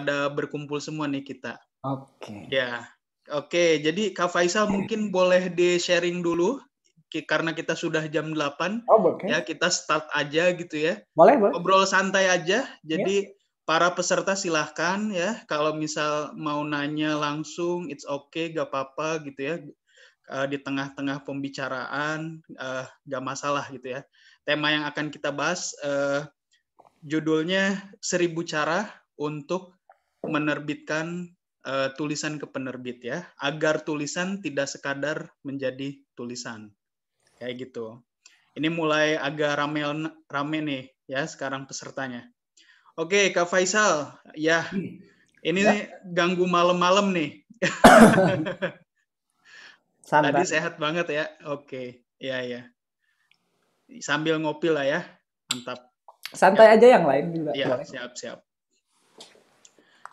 pada berkumpul semua nih kita. Oke. Ya, oke. Jadi Kak Faisal mungkin boleh di-sharing dulu karena kita sudah jam 8. Oke. Ya, kita start aja gitu ya. Boleh. Ngobrol santai aja. Jadi Ya. para peserta silahkan ya. Kalau misal mau nanya langsung, it's okay, gak apa-apa gitu ya. Di tengah-tengah pembicaraan, gak masalah gitu ya. Tema yang akan kita bahas judulnya 1000 cara untuk menerbitkan tulisan ke penerbit ya, agar tulisan tidak sekadar menjadi tulisan. Kayak gitu. Ini mulai agak rame nih ya sekarang pesertanya. Oke, Kak Faisal, ya ini ganggu malam-malam nih. Tadi Santai. sehat banget ya. Oke, ya. Sambil ngopi lah ya, mantap. Santai aja yang lain juga. Iya, boleh. siap.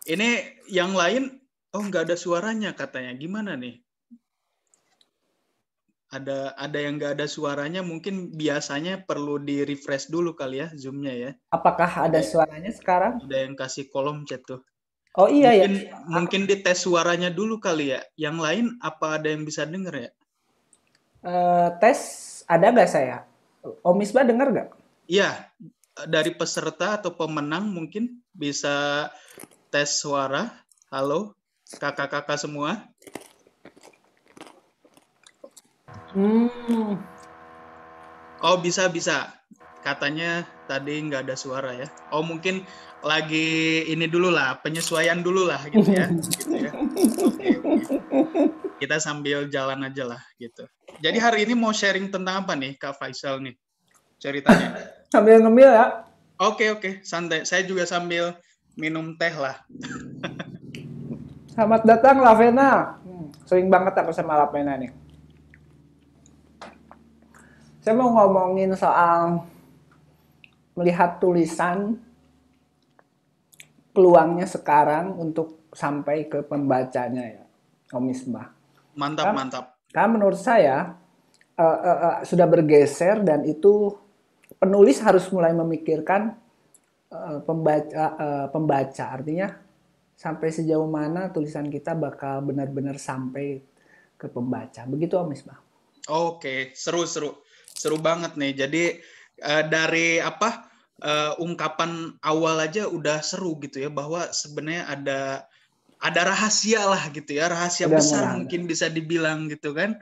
Ini yang lain, nggak ada suaranya katanya. Gimana nih? Ada yang nggak ada suaranya, mungkin biasanya perlu di-refresh dulu kali ya Zoom-nya ya. Apakah ada suaranya sekarang? Ada yang kasih kolom chat tuh. Oh iya ya. Mungkin dites suaranya dulu kali ya. Yang lain apa ada yang bisa denger ya? Tes ada nggak saya? Om Misbah dengar nggak? Iya, dari peserta atau pemenang mungkin bisa tes suara. Halo, kakak-kakak semua. Oh, bisa. Katanya tadi nggak ada suara ya. Oh, mungkin lagi ini dulu lah, penyesuaian dulu lah gitu ya. Oke. Kita sambil jalan aja lah gitu. Jadi hari ini mau sharing tentang apa nih Kak Faisal nih ceritanya? Sambil ngemil ya. Oke, santai. Saya juga sambil minum teh lah. Selamat datang Lavena. Sering banget aku sama Lavena nih. Saya mau ngomongin soal melihat tulisan, peluangnya sekarang untuk sampai ke pembacanya ya, Om Misbah. Mantap. Karena menurut saya sudah bergeser dan itu penulis harus mulai memikirkan pembaca. Artinya sampai sejauh mana tulisan kita bakal benar-benar sampai ke pembaca. Begitu Om Misbah. Oke, seru banget nih. Jadi dari ungkapan awal aja udah seru gitu ya, bahwa sebenarnya ada rahasia lah gitu ya, rahasia besar mungkin bisa dibilang gitu kan.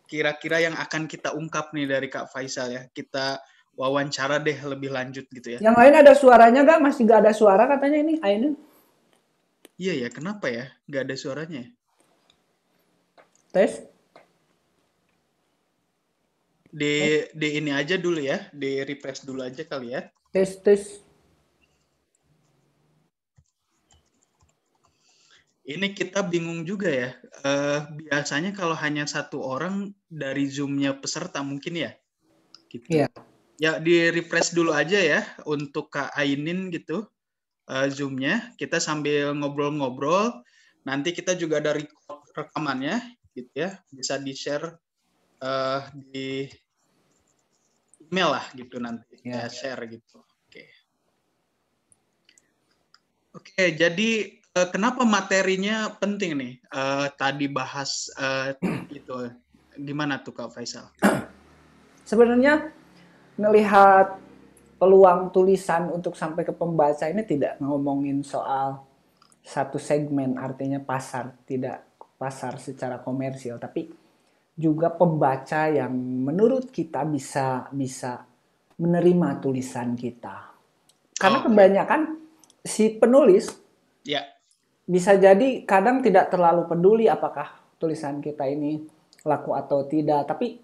Kira-kira yang akan kita ungkap nih dari Kak Faisal ya. Kita wawancara deh lebih lanjut gitu ya. Yang lain ada suaranya nggak? Masih nggak ada suara katanya ini, Ainun. Iya ya, kenapa ya nggak ada suaranya? Tes. Di ini aja dulu ya, di refresh dulu aja kali ya. Tes. Ini kita bingung juga ya. Biasanya kalau hanya satu orang dari Zoom-nya peserta mungkin ya. Gitu. Iya. Ya di refresh dulu aja ya untuk Kak Ainin gitu. Zoom-nya. Kita sambil ngobrol-ngobrol. Nanti kita juga ada rekamannya gitu ya. Bisa di-share di email lah gitu nanti. Ya, share gitu. Oke, jadi kenapa materinya penting nih? Tadi bahas gitu. Gimana tuh Kak Faisal? Sebenarnya melihat peluang tulisan untuk sampai ke pembaca ini tidak ngomongin soal satu segmen, artinya pasar, tidak pasar secara komersial, tapi juga pembaca yang menurut kita bisa menerima tulisan kita. Karena kebanyakan si penulis bisa jadi kadang tidak terlalu peduli apakah tulisan kita ini laku atau tidak, tapi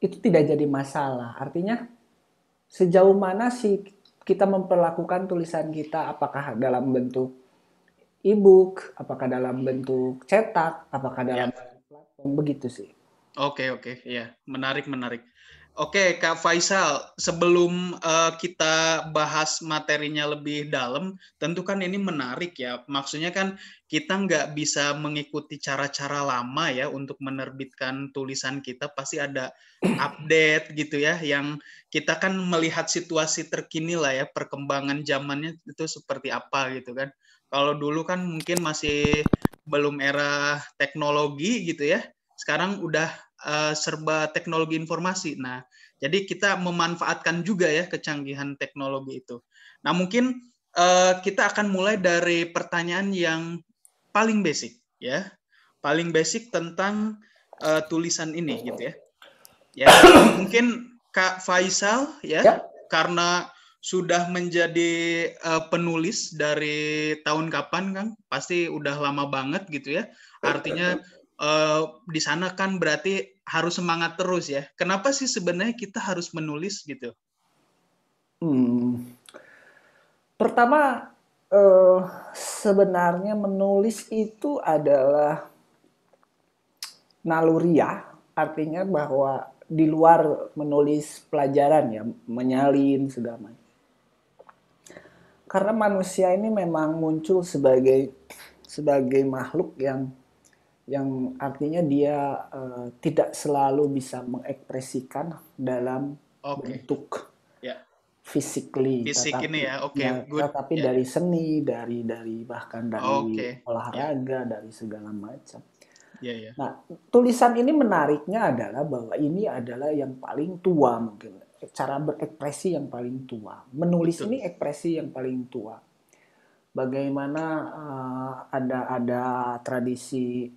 itu tidak jadi masalah. Artinya sejauh mana sih kita memperlakukan tulisan kita, apakah dalam bentuk e-book, apakah dalam bentuk cetak, apakah dalam platform, begitu sih. Oke, ya, menarik. Oke, Kak Faisal, sebelum kita bahas materinya lebih dalam, tentu kan ini menarik ya. Maksudnya kan kita nggak bisa mengikuti cara-cara lama ya untuk menerbitkan tulisan kita. Pasti ada update gitu ya, yang kita kan melihat situasi terkini lah ya, perkembangan zamannya itu seperti apa gitu kan. Kalau dulu kan mungkin masih belum era teknologi gitu ya. Sekarang udah serba teknologi informasi. Nah, jadi kita memanfaatkan juga ya kecanggihan teknologi itu. Nah, mungkin kita akan mulai dari pertanyaan yang paling basic ya. Paling basic tentang tulisan ini gitu ya. Ya, mungkin Kak Faisal ya, karena sudah menjadi penulis dari tahun kapan, Kang? Pasti udah lama banget gitu ya. Artinya di sana kan berarti harus semangat terus ya. Kenapa sih sebenarnya kita harus menulis gitu? Pertama, sebenarnya menulis itu adalah naluriah, artinya bahwa di luar menulis pelajaran ya, menyalin segala macam. Karena manusia ini memang muncul sebagai makhluk yang artinya dia tidak selalu bisa mengekspresikan dalam bentuk physically, Fisik ini ya, good. Tetapi dari seni, dari bahkan dari olahraga, dari segala macam. Nah, tulisan ini menariknya adalah bahwa ini adalah yang paling tua mungkin, cara berekspresi yang paling tua. Menulis ini ekspresi yang paling tua. Bagaimana ada tradisi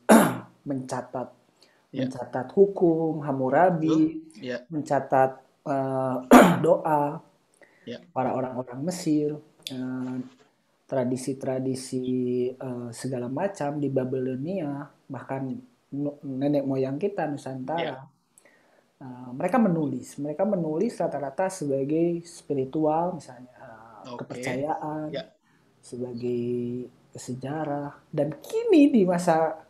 mencatat hukum, Hammurabi, mencatat doa para orang-orang Mesir, tradisi-tradisi segala macam di Babilonia, bahkan nenek moyang kita Nusantara. Mereka menulis rata-rata sebagai spiritual misalnya, kepercayaan, sebagai sejarah. Dan kini di masa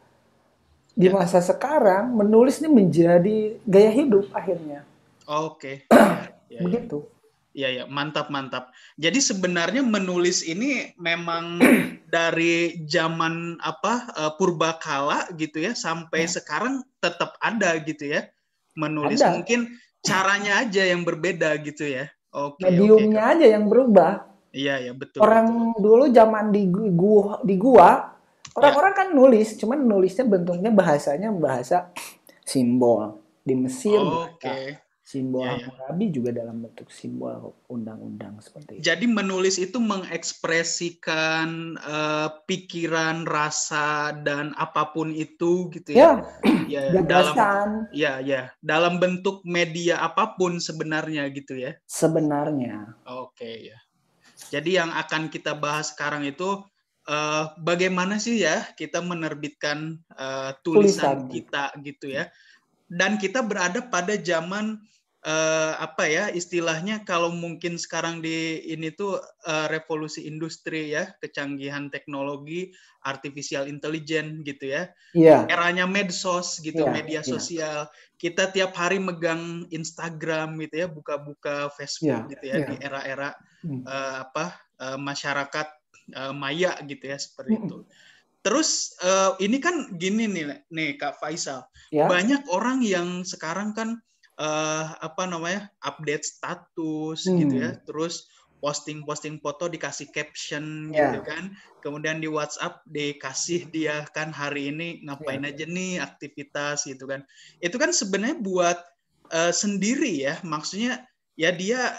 sekarang menulis ini menjadi gaya hidup akhirnya. Begitu. Iya, mantap. Jadi sebenarnya menulis ini memang dari zaman purbakala gitu ya sampai sekarang tetap ada gitu ya. Menulis mungkin caranya aja yang berbeda gitu ya. Mediumnya aja yang berubah. Iya, betul. Orang dulu zaman di gua orang-orang kan nulis, cuman nulisnya bentuknya bahasanya bahasa simbol. Di Mesir simbol Hammurabi juga dalam bentuk simbol undang-undang seperti itu. Jadi menulis itu mengekspresikan pikiran, rasa dan apapun itu gitu ya. Dalam bentuk media apapun sebenarnya gitu ya. Sebenarnya. Ya. Jadi yang akan kita bahas sekarang itu bagaimana sih ya kita menerbitkan tulisan kita gitu ya. Dan kita berada pada zaman istilahnya kalau mungkin sekarang di ini tuh revolusi industri ya, kecanggihan teknologi, artificial intelligence gitu ya. Eranya medsos gitu, media sosial. Kita tiap hari megang Instagram gitu ya, buka-buka Facebook gitu ya di era-era masyarakat maya gitu ya, seperti itu. Terus ini kan gini nih Kak Faisal, banyak orang yang sekarang kan update status gitu ya, terus posting foto dikasih caption gitu kan, kemudian di WhatsApp dikasih dia kan hari ini ngapain aja nih aktivitas gitu kan. Itu kan sebenarnya buat sendiri ya, maksudnya ya dia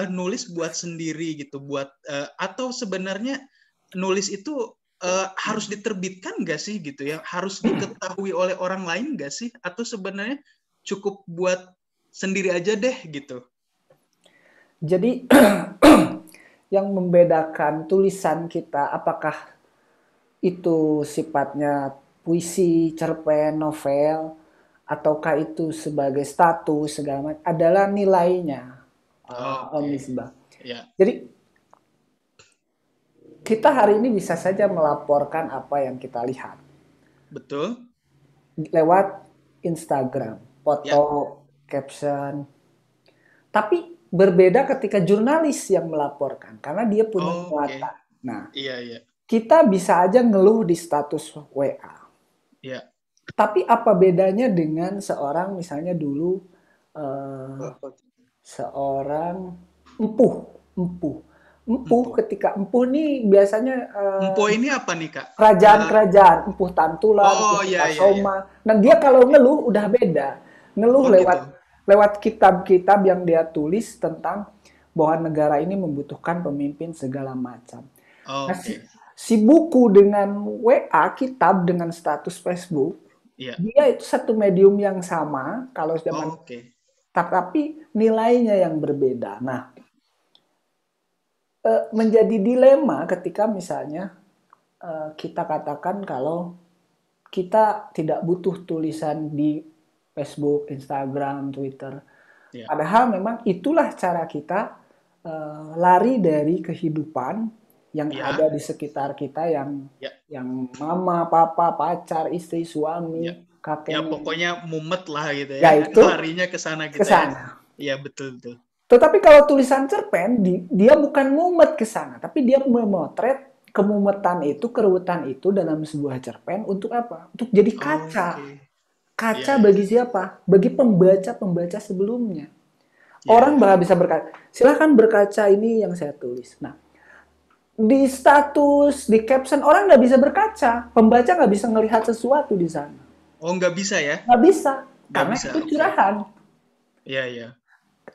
nulis buat sendiri gitu, buat atau sebenarnya nulis itu harus diterbitkan nggak sih gitu ya? Harus diketahui oleh orang lain nggak sih? Atau sebenarnya cukup buat sendiri aja deh gitu? Jadi yang membedakan tulisan kita apakah itu sifatnya puisi, cerpen, novel, ataukah itu sebagai status segala macam adalah nilainya, Om Misbah. Jadi kita hari ini bisa saja melaporkan apa yang kita lihat. Betul. Lewat Instagram, foto, caption. Tapi berbeda ketika jurnalis yang melaporkan, karena dia punya muatan. Nah, kita bisa aja ngeluh di status WA. Tapi apa bedanya dengan seorang misalnya dulu seorang empuh. Empuh, Empuh. ketika empuh nih biasanya Empuh ini apa nih, Kak? kerajaan-kerajaan, empuh Tantular, empuh Oh, ya, ya, ya. Sukasoma. Nah dia Oke, kalau oke. ngeluh udah beda. Ngeluh Oh, lewat gitu. lewat kitab-kitab yang dia tulis tentang bahwa negara ini membutuhkan pemimpin segala macam. Nah, Oke. si buku dengan WA, kitab dengan status Facebook, Iya. dia itu satu medium yang sama kalau zaman, Oke. tapi nilainya yang berbeda. Nah, menjadi dilema ketika misalnya kita katakan kalau kita tidak butuh tulisan di Facebook, Instagram, Twitter. Iya. Padahal memang itulah cara kita lari dari kehidupan yang Iya. ada di sekitar kita, Ya. yang mama, papa, pacar, istri, Ya. suami, Ya, kakek, nenek. pokoknya mumet lah gitu Ya ya. itu Larinya ke sana ke kita ya. sana. Iya, betul, betul. Tetapi kalau tulisan cerpen, dia bukan mumet ke sana, tapi dia memotret kemumetan itu, keruwetan itu dalam sebuah cerpen untuk apa? Untuk jadi kaca. Oke. Iya, Kaca iya. bagi siapa? Bagi pembaca-pembaca sebelumnya. Iya, Orang iya. bakal bisa berkaca. Silahkan berkaca ini yang saya tulis. Nah, di status, di caption, orang nggak bisa berkaca. Pembaca nggak bisa ngelihat sesuatu di sana. Oh, nggak bisa ya? Nggak bisa. Nggak Karena bisa. itu Oke. curahan. Iya, iya.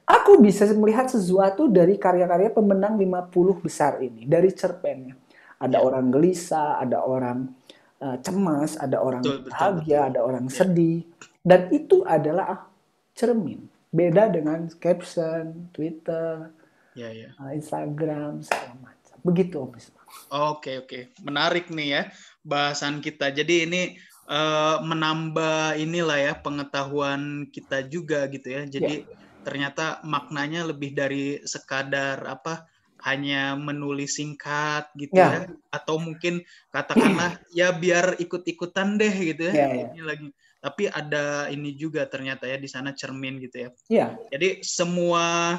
Aku bisa melihat sesuatu dari karya-karya pemenang 50 besar ini. Dari cerpennya. Ada Iya. orang gelisah, ada orang cemas, ada orang Betul, betul, betul. bahagia, ada orang Iya. sedih. Dan itu adalah cermin. Beda dengan caption, Twitter, Iya, iya. Instagram, segala macam. Begitu, Om Isma. Oke, oke. Menarik nih ya bahasan kita. Jadi ini menambah inilah ya pengetahuan kita juga gitu ya. Ya, Jadi ternyata maknanya lebih dari sekadar apa hanya menulis singkat gitu ya, ya, atau mungkin katakanlah ya biar ikut-ikutan deh gitu ya. ya, ya, Ini lagi. Tapi ada ini juga ternyata ya di sana cermin gitu ya. ya. Jadi semua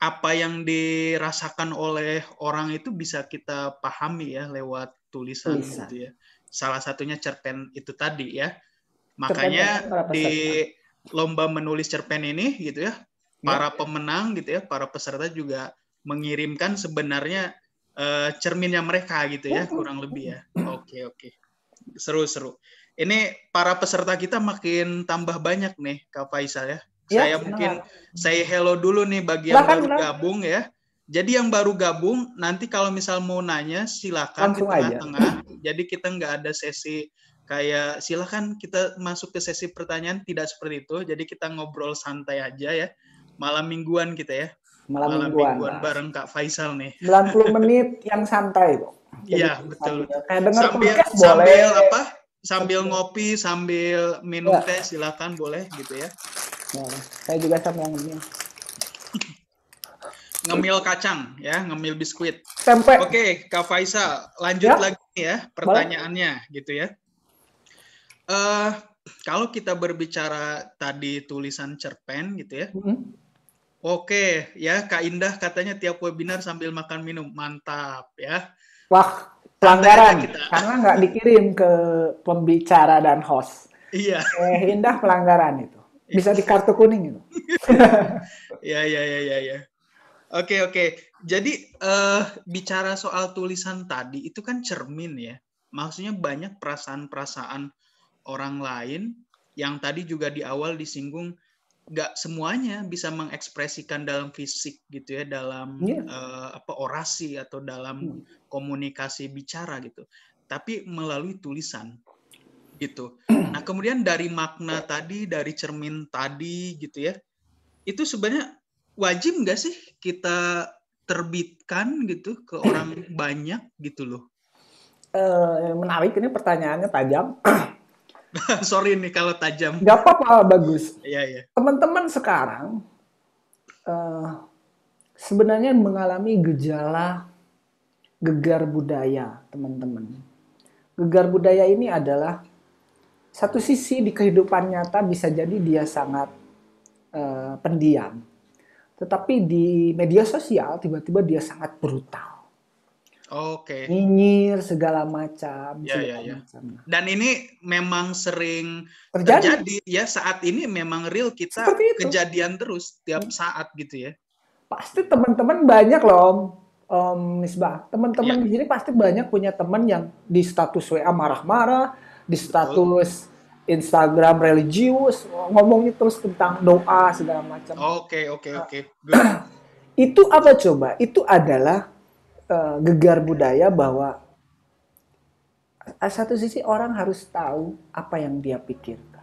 apa yang dirasakan oleh orang itu bisa kita pahami ya lewat tulisan Tulisan. gitu ya. Salah satunya cerpen itu tadi ya. Cerpen-cerpen Makanya para peserta. di lomba menulis cerpen ini gitu ya, Ya, para pemenang gitu ya, para peserta juga mengirimkan sebenarnya cerminnya mereka gitu ya, kurang lebih ya. Oke, oke. Seru-seru. Ini para peserta kita makin tambah banyak nih, Kak Faisal ya. ya, Saya mungkin say hello dulu nih bagi yang silakan, baru silakan. gabung ya. Jadi yang baru gabung, nanti kalau misal mau nanya, silakan di Langsung aja. tengah-tengah. Jadi kita nggak ada sesi kayak silakan kita masuk ke sesi pertanyaan, tidak seperti itu. Jadi kita ngobrol santai aja ya. Malam mingguan kita ya. Malam Malam mingguan, mingguan Mas. bareng Kak Faisal nih. 90 menit yang santai tuh. Jadi Iya, betul, sambil betul. kayak denger Sambil podcast boleh. sambil apa? Sambil Sambil, ngopi, sambil minum ya, teh silakan boleh gitu ya. boleh. Saya juga sambil ngemil. Ngemil kacang ya, ngemil biskuit. Tempe. Oke, Kak Faisal, lanjut Ya, lagi ya boleh. pertanyaannya gitu ya. Kalau kita berbicara tadi tulisan cerpen gitu ya. Oke, ya Kak Indah katanya tiap webinar sambil makan minum. Mantap ya. Wah, Santai aja pelanggaran. kita. Karena nggak dikirim ke pembicara dan host. Iya. Indah pelanggaran itu. Bisa di kartu kuning itu. Ya, ya, ya, ya, ya. Oke, oke. Jadi bicara soal tulisan tadi itu kan cermin ya. Maksudnya banyak perasaan-perasaan orang lain yang tadi juga di awal disinggung nggak semuanya bisa mengekspresikan dalam fisik gitu ya, dalam apa orasi atau dalam komunikasi bicara gitu. Tapi melalui tulisan gitu. Nah, kemudian dari makna tadi, dari cermin tadi gitu ya. Itu sebenarnya wajib nggak sih kita terbitkan gitu ke orang banyak gitu loh? Menarik, ini pertanyaannya tajam. Sorry nih kalau tajam. Gak apa-apa, bagus. Iya, iya. Teman-teman sekarang sebenarnya mengalami gejala gegar budaya, teman-teman. Gegar budaya ini adalah satu sisi di kehidupan nyata bisa jadi dia sangat pendiam. Tetapi di media sosial tiba-tiba dia sangat brutal. Oke. Nyinyir segala macam, Ya, ya, ya. Dan ini memang sering terjadi ya, saat ini memang real kita kejadian terus tiap saat gitu ya. Pasti teman-teman banyak loh, Misbah, Ya, teman-teman di sini pasti banyak punya teman yang di status WA marah-marah, di betul. status Instagram religius, ngomongnya terus tentang doa segala macam. Oke, oke, oke. Good. Itu apa coba? Itu adalah gegar budaya bahwa satu sisi orang harus tahu apa yang dia pikirkan.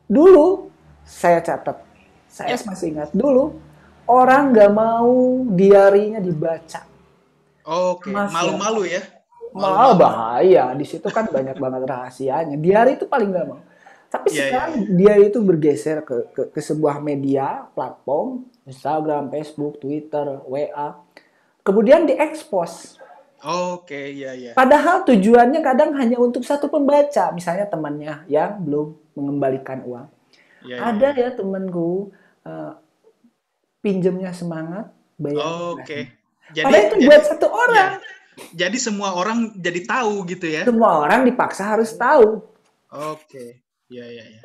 Dulu saya catat, saya Ya. masih ingat dulu orang nggak mau diarinya dibaca. Oke, Mas ya, malu-malu ya. malah Malu-malu. bahaya. Di situ kan banyak banget rahasianya. Diari itu paling nggak mau. Tapi Iya, iya, sekarang iya. dia itu bergeser ke sebuah media, platform, Instagram, Facebook, Twitter, WA. Kemudian diekspos. Oke, iya, iya. Padahal tujuannya kadang hanya untuk satu pembaca, misalnya temannya yang belum mengembalikan uang. Iya, iya, Ada iya. ya temanku pinjemnya semangat, bayarnya nggak Oke. semangat. Jadi Padahal itu jadi buat satu ya. orang. Jadi semua orang jadi tahu gitu ya. Semua orang dipaksa harus tahu. Oke. Iya, iya, iya.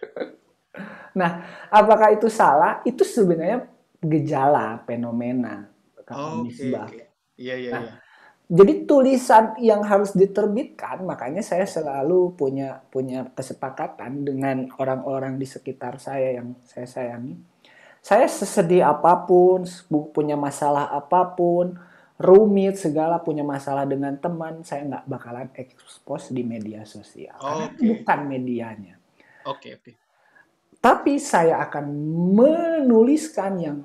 Nah, apakah itu salah? Itu sebenarnya gejala, fenomena, kata Oke, Misbah. oke. Iya, iya, Nah, iya. jadi tulisan yang harus diterbitkan, makanya saya selalu punya punya kesepakatan dengan orang-orang di sekitar saya yang saya sayangi. Saya sesedih apapun, punya masalah apapun, rumit segala, punya masalah dengan teman, saya nggak bakalan expose di media sosial. Karena itu Oke. bukan medianya. Oke, oke. Tapi saya akan menuliskan yang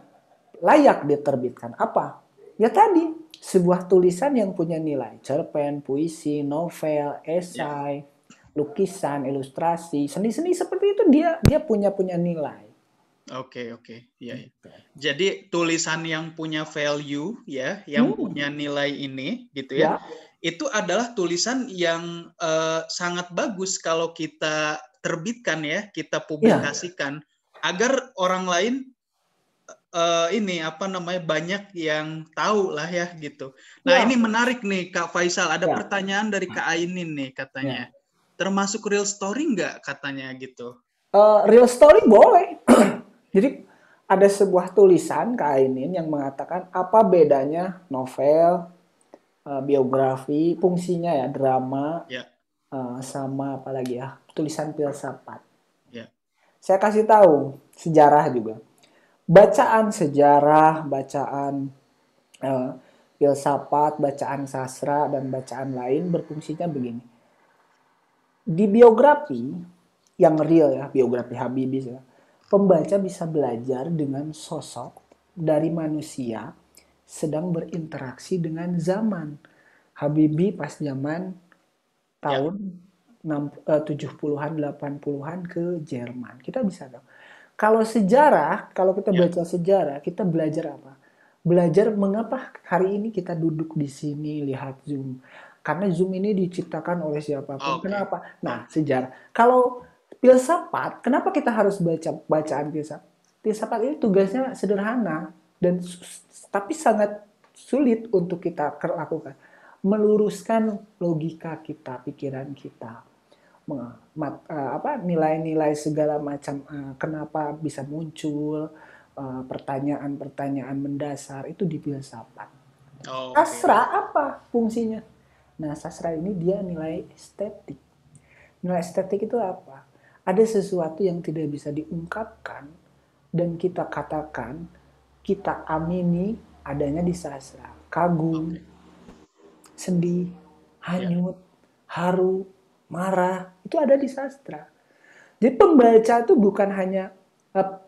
layak diterbitkan. Apa? Ya tadi, sebuah tulisan yang punya nilai. Cerpen, puisi, novel, Ya. esai, lukisan, ilustrasi, seni-seni seperti itu dia punya nilai. Oke, oke. Iya, iya. Gitu. Jadi tulisan yang punya value ya, yang Hmm, punya nilai ini gitu ya. ya, Itu adalah tulisan yang sangat bagus kalau kita terbitkan ya, kita iya, publikasikan agar orang lain ini apa namanya banyak yang tahu lah ya gitu. Nah, ya, ini menarik nih Kak Faisal, ada ya, pertanyaan dari Kak Ainin nih ya. katanya. Termasuk real story nggak katanya gitu? Real story boleh. Jadi ada sebuah tulisan kainin yang mengatakan apa bedanya novel, biografi, fungsinya ya drama, Ya, sama apa lagi ya tulisan filsafat. ya, Saya kasih tahu sejarah juga. Bacaan sejarah, bacaan uh, filsafat, bacaan sastra dan bacaan lain berfungsinya begini. Di biografi yang real ya, biografi Habibie ya, pembaca bisa belajar dengan sosok dari manusia sedang berinteraksi dengan zaman. Habibie pas zaman ya. tahun 70-an, 80-an ke Jerman. Kita bisa tahu. Kalau sejarah, kalau kita Ya, baca sejarah, kita belajar apa? Belajar mengapa hari ini kita duduk di sini lihat Zoom. Karena Zoom ini diciptakan oleh siapapun. oke. Kenapa? Nah, sejarah. Kalau filsafat, kenapa kita harus baca bacaan filsafat? Filsafat ini tugasnya sederhana dan tapi sangat sulit untuk kita lakukan. Meluruskan logika kita, pikiran kita, nilai-nilai segala macam, kenapa bisa muncul pertanyaan-pertanyaan mendasar itu di filsafat. Oke, Sastra apa fungsinya? Nah, sastra ini dia nilai estetik. Nilai estetik itu apa? Ada sesuatu yang tidak bisa diungkapkan dan kita katakan, kita amini adanya di sastra. Kagum, oke. sedih, Ya, hanyut, haru, marah, itu ada di sastra. Jadi pembaca itu bukan hanya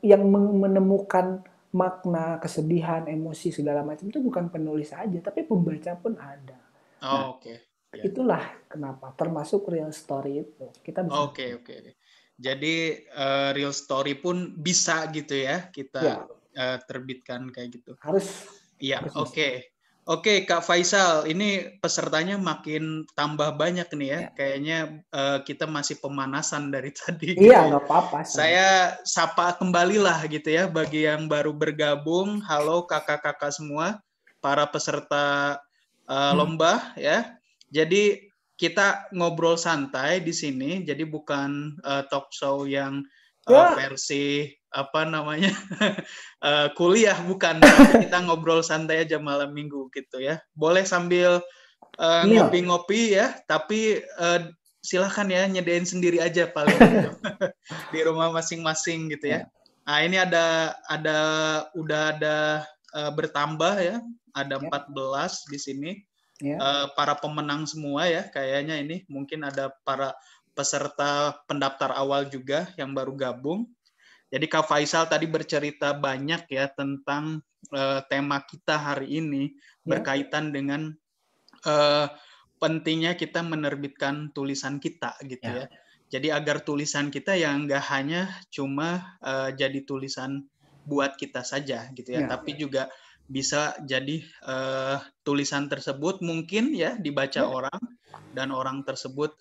yang menemukan makna, kesedihan, emosi segala macam itu bukan penulis saja, tapi pembaca pun ada. Nah, oke. Ya. itulah kenapa termasuk real story itu kita bisa. Oke, oke. Jadi real story pun bisa gitu ya kita Ya, terbitkan kayak gitu. harus Iya, harus bisa. oke. Oke, Kak Faisal, ini pesertanya makin tambah banyak nih ya. Ya. Kayaknya kita masih pemanasan dari tadi Iya, gitu ya. nggak apa-apa. Saya sapa kembali lah gitu ya bagi yang baru bergabung. Halo kakak-kakak semua, para peserta lomba ya. Jadi kita ngobrol santai di sini. Jadi bukan talk show yang Ya, versi apa namanya kuliah, bukan. Tapi kita ngobrol santai aja malam minggu gitu ya. Boleh sambil ngopi-ngopi ya, tapi silahkan ya nyediain sendiri aja paling gitu. Di rumah masing-masing gitu ya. Nah ini udah ada bertambah ya, ada 14 di sini. Para pemenang semua ya, kayaknya ini mungkin ada para peserta pendaftar awal juga yang baru gabung. Jadi Kak Faisal tadi bercerita banyak ya tentang tema kita hari ini berkaitan dengan pentingnya kita menerbitkan tulisan kita gitu ya. Jadi agar tulisan kita yang nggak hanya cuma jadi tulisan buat kita saja gitu ya, tapi juga bisa jadi tulisan tersebut mungkin ya dibaca orang, dan orang tersebut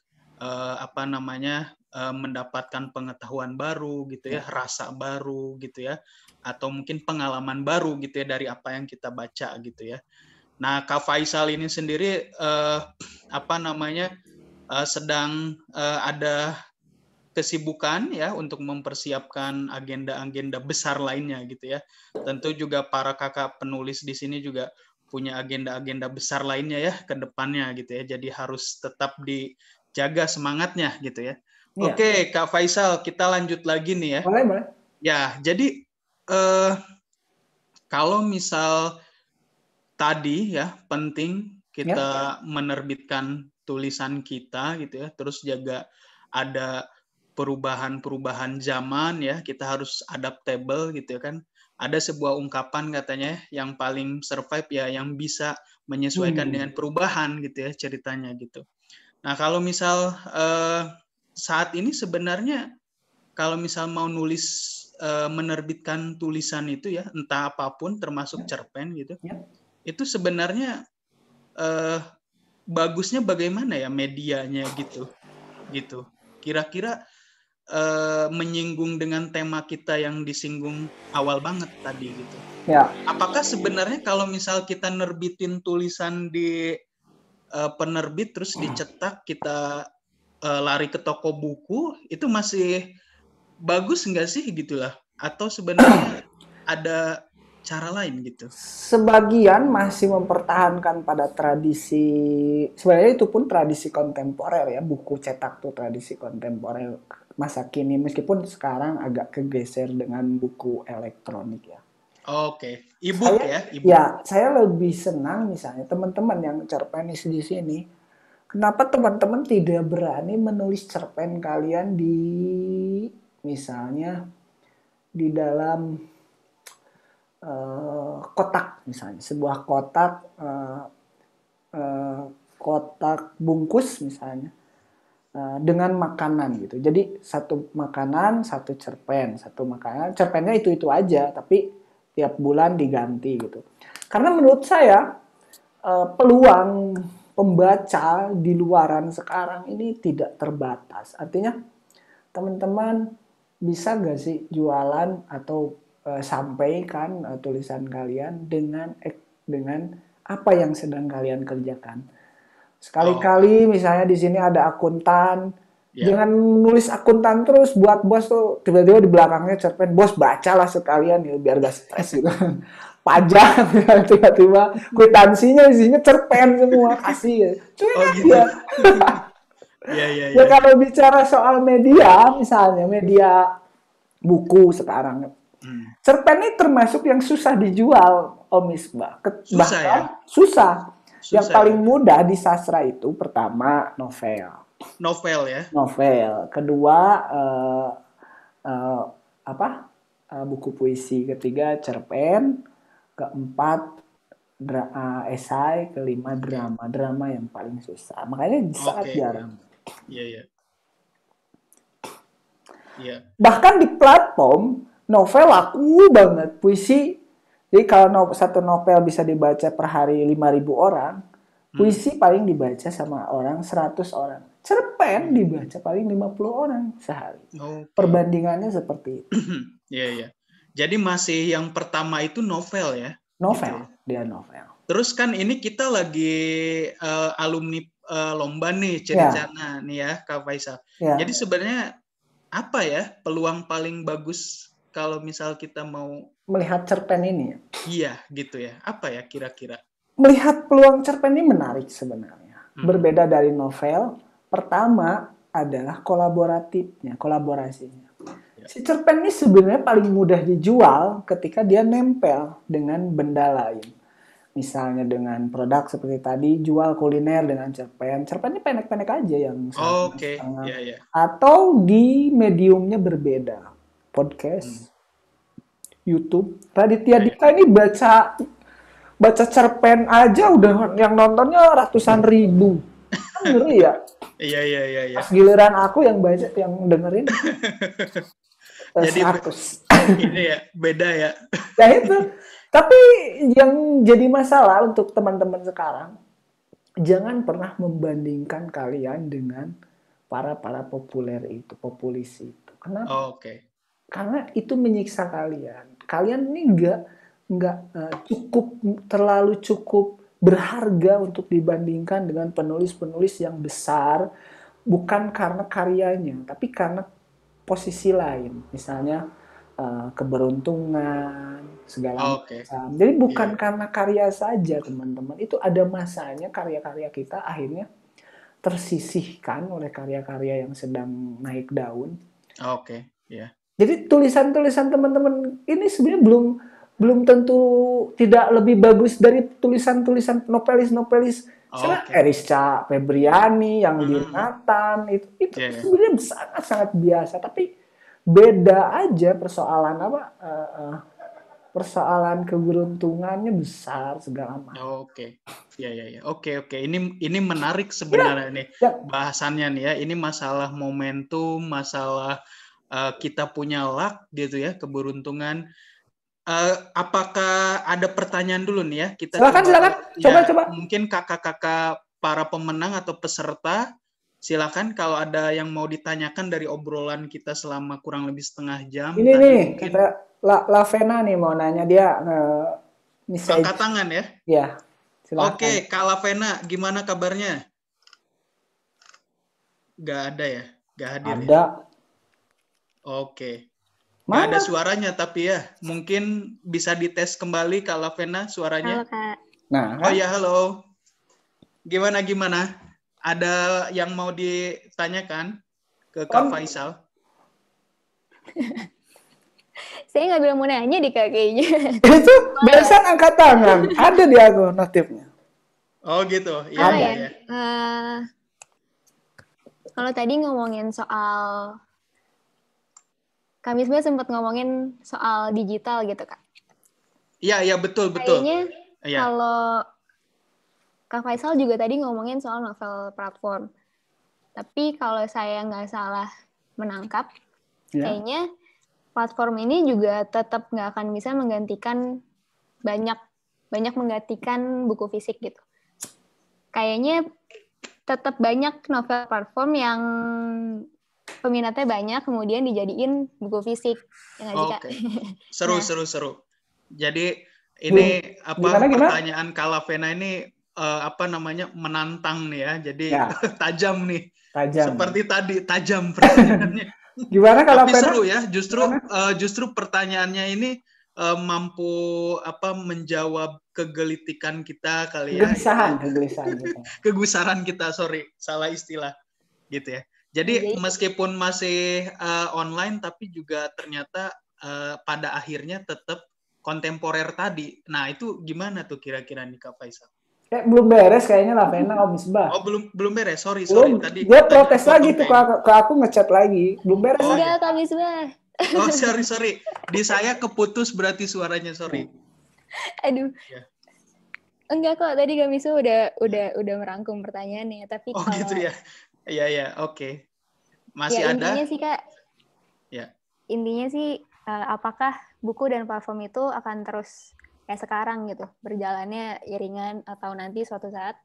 mendapatkan pengetahuan baru gitu ya, rasa baru gitu ya, atau mungkin pengalaman baru gitu ya dari apa yang kita baca gitu ya. Nah, Kak Faisal ini sendiri sedang ada kesibukan ya untuk mempersiapkan agenda-agenda besar lainnya gitu ya. Tentu juga para kakak penulis di sini juga punya agenda-agenda besar lainnya ya ke depannya gitu ya. Jadi harus tetap dijaga semangatnya gitu ya. Oke, Kak Faisal, kita lanjut lagi nih ya. Boleh. Ya, jadi kalau misal tadi ya penting kita menerbitkan tulisan kita gitu ya, terus jaga ada perubahan-perubahan zaman ya, kita harus adaptable gitu ya kan. Ada sebuah ungkapan katanya yang paling survive ya yang bisa menyesuaikan dengan perubahan gitu ya ceritanya gitu. Nah, kalau misal saat ini sebenarnya kalau misal mau nulis menerbitkan tulisan itu ya, entah apapun termasuk cerpen gitu. Itu sebenarnya bagusnya bagaimana ya medianya gitu. Kira-kira menyinggung dengan tema kita yang disinggung awal banget tadi gitu. Apakah sebenarnya kalau misal kita nerbitin tulisan di penerbit terus dicetak, kita lari ke toko buku, itu masih bagus nggak sih gitulah? Atau sebenarnya ada cara lain gitu? Sebagian masih mempertahankan pada tradisi, sebenarnya itu pun tradisi kontemporer ya, buku cetak tuh tradisi kontemporer masa kini, meskipun sekarang agak kegeser dengan buku elektronik ya. Oke, e-book ya? E-book. Ya, saya lebih senang misalnya teman-teman yang cerpenis di sini, kenapa teman-teman tidak berani menulis cerpen kalian di misalnya di dalam kotak misalnya, sebuah kotak bungkus misalnya dengan makanan gitu. Jadi satu makanan, satu cerpen, cerpennya itu aja, tapi tiap bulan diganti gitu. Karena menurut saya peluang pembaca di luaran sekarang ini tidak terbatas. Artinya teman-teman bisa gak sih jualan atau sampaikan tulisan kalian dengan apa yang sedang kalian kerjakan. Sekali-kali misalnya di sini ada akuntan, jangan nulis akuntan terus buat bos tuh tiba-tiba di belakangnya cerpen, bos bacalah sekalian ya biar gak stres gitu. Pajak tiba-tiba kwitansinya isinya cerpen semua, kasih ya. Cuek aja. Ya kalau bicara soal media, misalnya media buku sekarang, cerpen ini termasuk yang susah dijual, Om Misbah. Susah. Yang paling mudah di sastra itu pertama novel ya. Novel. Kedua buku puisi. Ketiga cerpen. Keempat esai. Kelima drama yang paling susah. Makanya sangat jarang. Iya. Bahkan di platform novel laku banget, puisi. Jadi kalau satu novel bisa dibaca per hari 5.000 orang, puisi paling dibaca sama orang 100 orang. Cerpen dibaca paling 50 orang sehari. Perbandingannya seperti itu. Iya. Jadi masih yang pertama itu novel ya? Novel, gitu. Dia novel. Terus kan ini kita lagi alumni lomba nih nih ya Kak Faisal. Jadi sebenarnya apa ya peluang paling bagus kalau misal kita mau Melihat cerpen ini, iya gitu ya, apa ya kira-kira? melihat peluang cerpen ini menarik sebenarnya. Mhm. Berbeda dari novel, pertama adalah kolaborasinya. Ya. Si cerpen ini sebenarnya paling mudah dijual ketika dia nempel dengan benda lain. Misalnya dengan produk seperti tadi, jual kuliner dengan cerpen. Cerpen ini pendek-pendek aja yang satu Oke, setengah. ya ya. Atau di mediumnya berbeda. Hmm. Podcast, YouTube. Raditya Ya, ya. Dika ini baca cerpen aja udah yang nontonnya ratusan ribu. Kan ngeri ya. Iya iya iya iya. Pas giliran aku yang baca, yang dengerin Jadi 100. ini ya beda ya. Ya itu. Tapi yang jadi masalah untuk teman-teman sekarang, jangan pernah membandingkan kalian dengan para populis itu. Kenapa? Oke. Karena itu menyiksa kalian. Kalian ini nggak terlalu cukup berharga untuk dibandingkan dengan penulis-penulis yang besar, bukan karena karyanya, tapi karena posisi lain. Misalnya keberuntungan, segala Oke. macam. Jadi bukan Iya. karena karya saja, teman-teman. Itu ada masanya karya-karya kita akhirnya tersisihkan oleh karya-karya yang sedang naik daun. Oke, ya. Jadi tulisan-tulisan teman-teman ini sebenarnya belum tentu tidak lebih bagus dari tulisan-tulisan novelis-novelis. Misalnya Oke. Erisca Febriani yang di Mhm. Nathan itu Iya, iya. sebenarnya sangat-sangat biasa, tapi beda aja persoalan persoalan keberuntungannya besar segala macam. Oke. Ya ya ya. Oke oke. Ini menarik Ya, sebenarnya nih ya. bahasannya nih ya. Ini masalah momentum, masalah kita punya luck gitu ya, keberuntungan. Apakah ada pertanyaan dulu nih ya? Kita Silakan, silakan. ya Coba. mungkin kakak-kakak para pemenang atau peserta silakan kalau ada yang mau ditanyakan dari obrolan kita selama kurang lebih setengah jam Ini tadi nih, mungkin kata Lavena nih mau nanya dia angkat message. tangan ya. Ya, Oke, silakan. Kak Lavena, gimana kabarnya? Gak ada ya? Gak hadir ya? Ada. Oke. Gak ada Mana? suaranya tapi ya. Mungkin bisa dites kembali Kak Lavena suaranya. Halo Kak. Nah, Oh ya, halo. Gimana? Ada yang mau ditanyakan ke Kak Faisal? Saya nggak bilang mau nanya deh Kak kayaknya. Itu biasa angkat tangan. Ada di aku notifnya. Oh gitu. Apa Iya, ya? iya. Kalau tadi ngomongin soal, kami sebenarnya sempat ngomongin soal digital gitu Kak. Iya, betul. Kayaknya Iya. kalau Kak Faisal juga tadi ngomongin soal novel platform. Tapi kalau saya nggak salah menangkap, kayaknya platform ini juga tetap nggak akan bisa menggantikan banyak menggantikan buku fisik gitu. Kayaknya tetap banyak novel platform yang peminatnya banyak, kemudian dijadiin buku fisik. Ya nggak sih, Kak? Seru. Jadi ini pertanyaan Kalavena ini menantang nih ya. Jadi tajam nih. Seperti tadi tajam pertanyaannya. Gimana kalau Tapi seru ya. Justru pertanyaannya ini mampu menjawab kegelitikan kita kali ya. Kegelisahan kita. Kegusaran kita, salah istilah gitu ya. Jadi meskipun masih online tapi juga ternyata pada akhirnya tetap kontemporer tadi. Nah, itu gimana tuh kira-kira nih Kak Faisal? Belum beres kayaknya Lavena Om Misbah. Oh, belum beres. Sorry tadi. Dia protes lagi tuh ke aku ngechat lagi. Belum beres. Enggak, Kak Misbah. Oh, sorry. Di saya keputus berarti suaranya, sorry. Aduh. Ya. Enggak kok, tadi Kak Misbah udah merangkum pertanyaannya, tapi kalau gitu ya. Iya, oke. Masih ya, ada? Intinya sih Kak. Ya. Intinya sih apakah buku dan platform itu akan terus kayak sekarang gitu, berjalannya iringan atau nanti suatu saat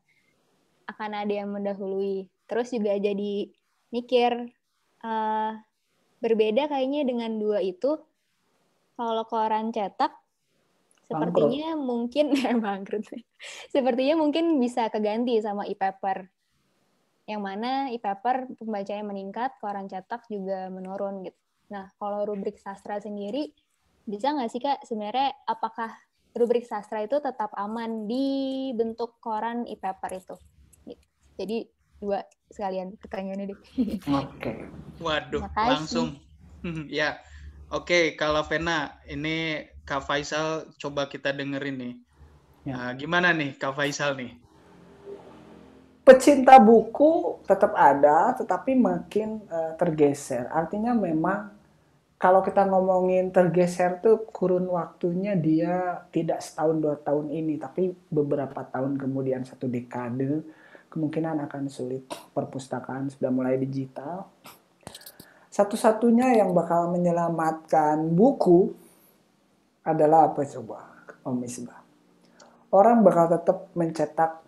akan ada yang mendahului. Terus juga jadi mikir, berbeda kayaknya dengan dua itu, kalau koran cetak, sepertinya mungkin, bangkrut. Sepertinya mungkin bisa keganti sama e-paper. Yang mana e-paper pembacanya meningkat, koran cetak juga menurun gitu. Nah, kalau rubrik sastra sendiri, bisa nggak sih Kak, sebenarnya apakah rubrik sastra itu tetap aman di bentuk koran e-paper itu? Jadi, 2 sekalian pertanyaannya deh. Oke. Waduh, Makasih. langsung. Ya, oke. Kalau Vena, ini Kak Faisal coba kita dengerin nih. Ya. Gimana nih Kak Faisal nih? Pecinta buku tetap ada, tetapi makin tergeser. Artinya memang kalau kita ngomongin tergeser tuh kurun waktunya dia tidak setahun 2 tahun ini, tapi beberapa tahun kemudian, 1 dekade, kemungkinan akan sulit. Perpustakaan sudah mulai digital. Satu-satunya yang bakal menyelamatkan buku adalah apa coba, Om Misbah? Orang bakal tetap mencetak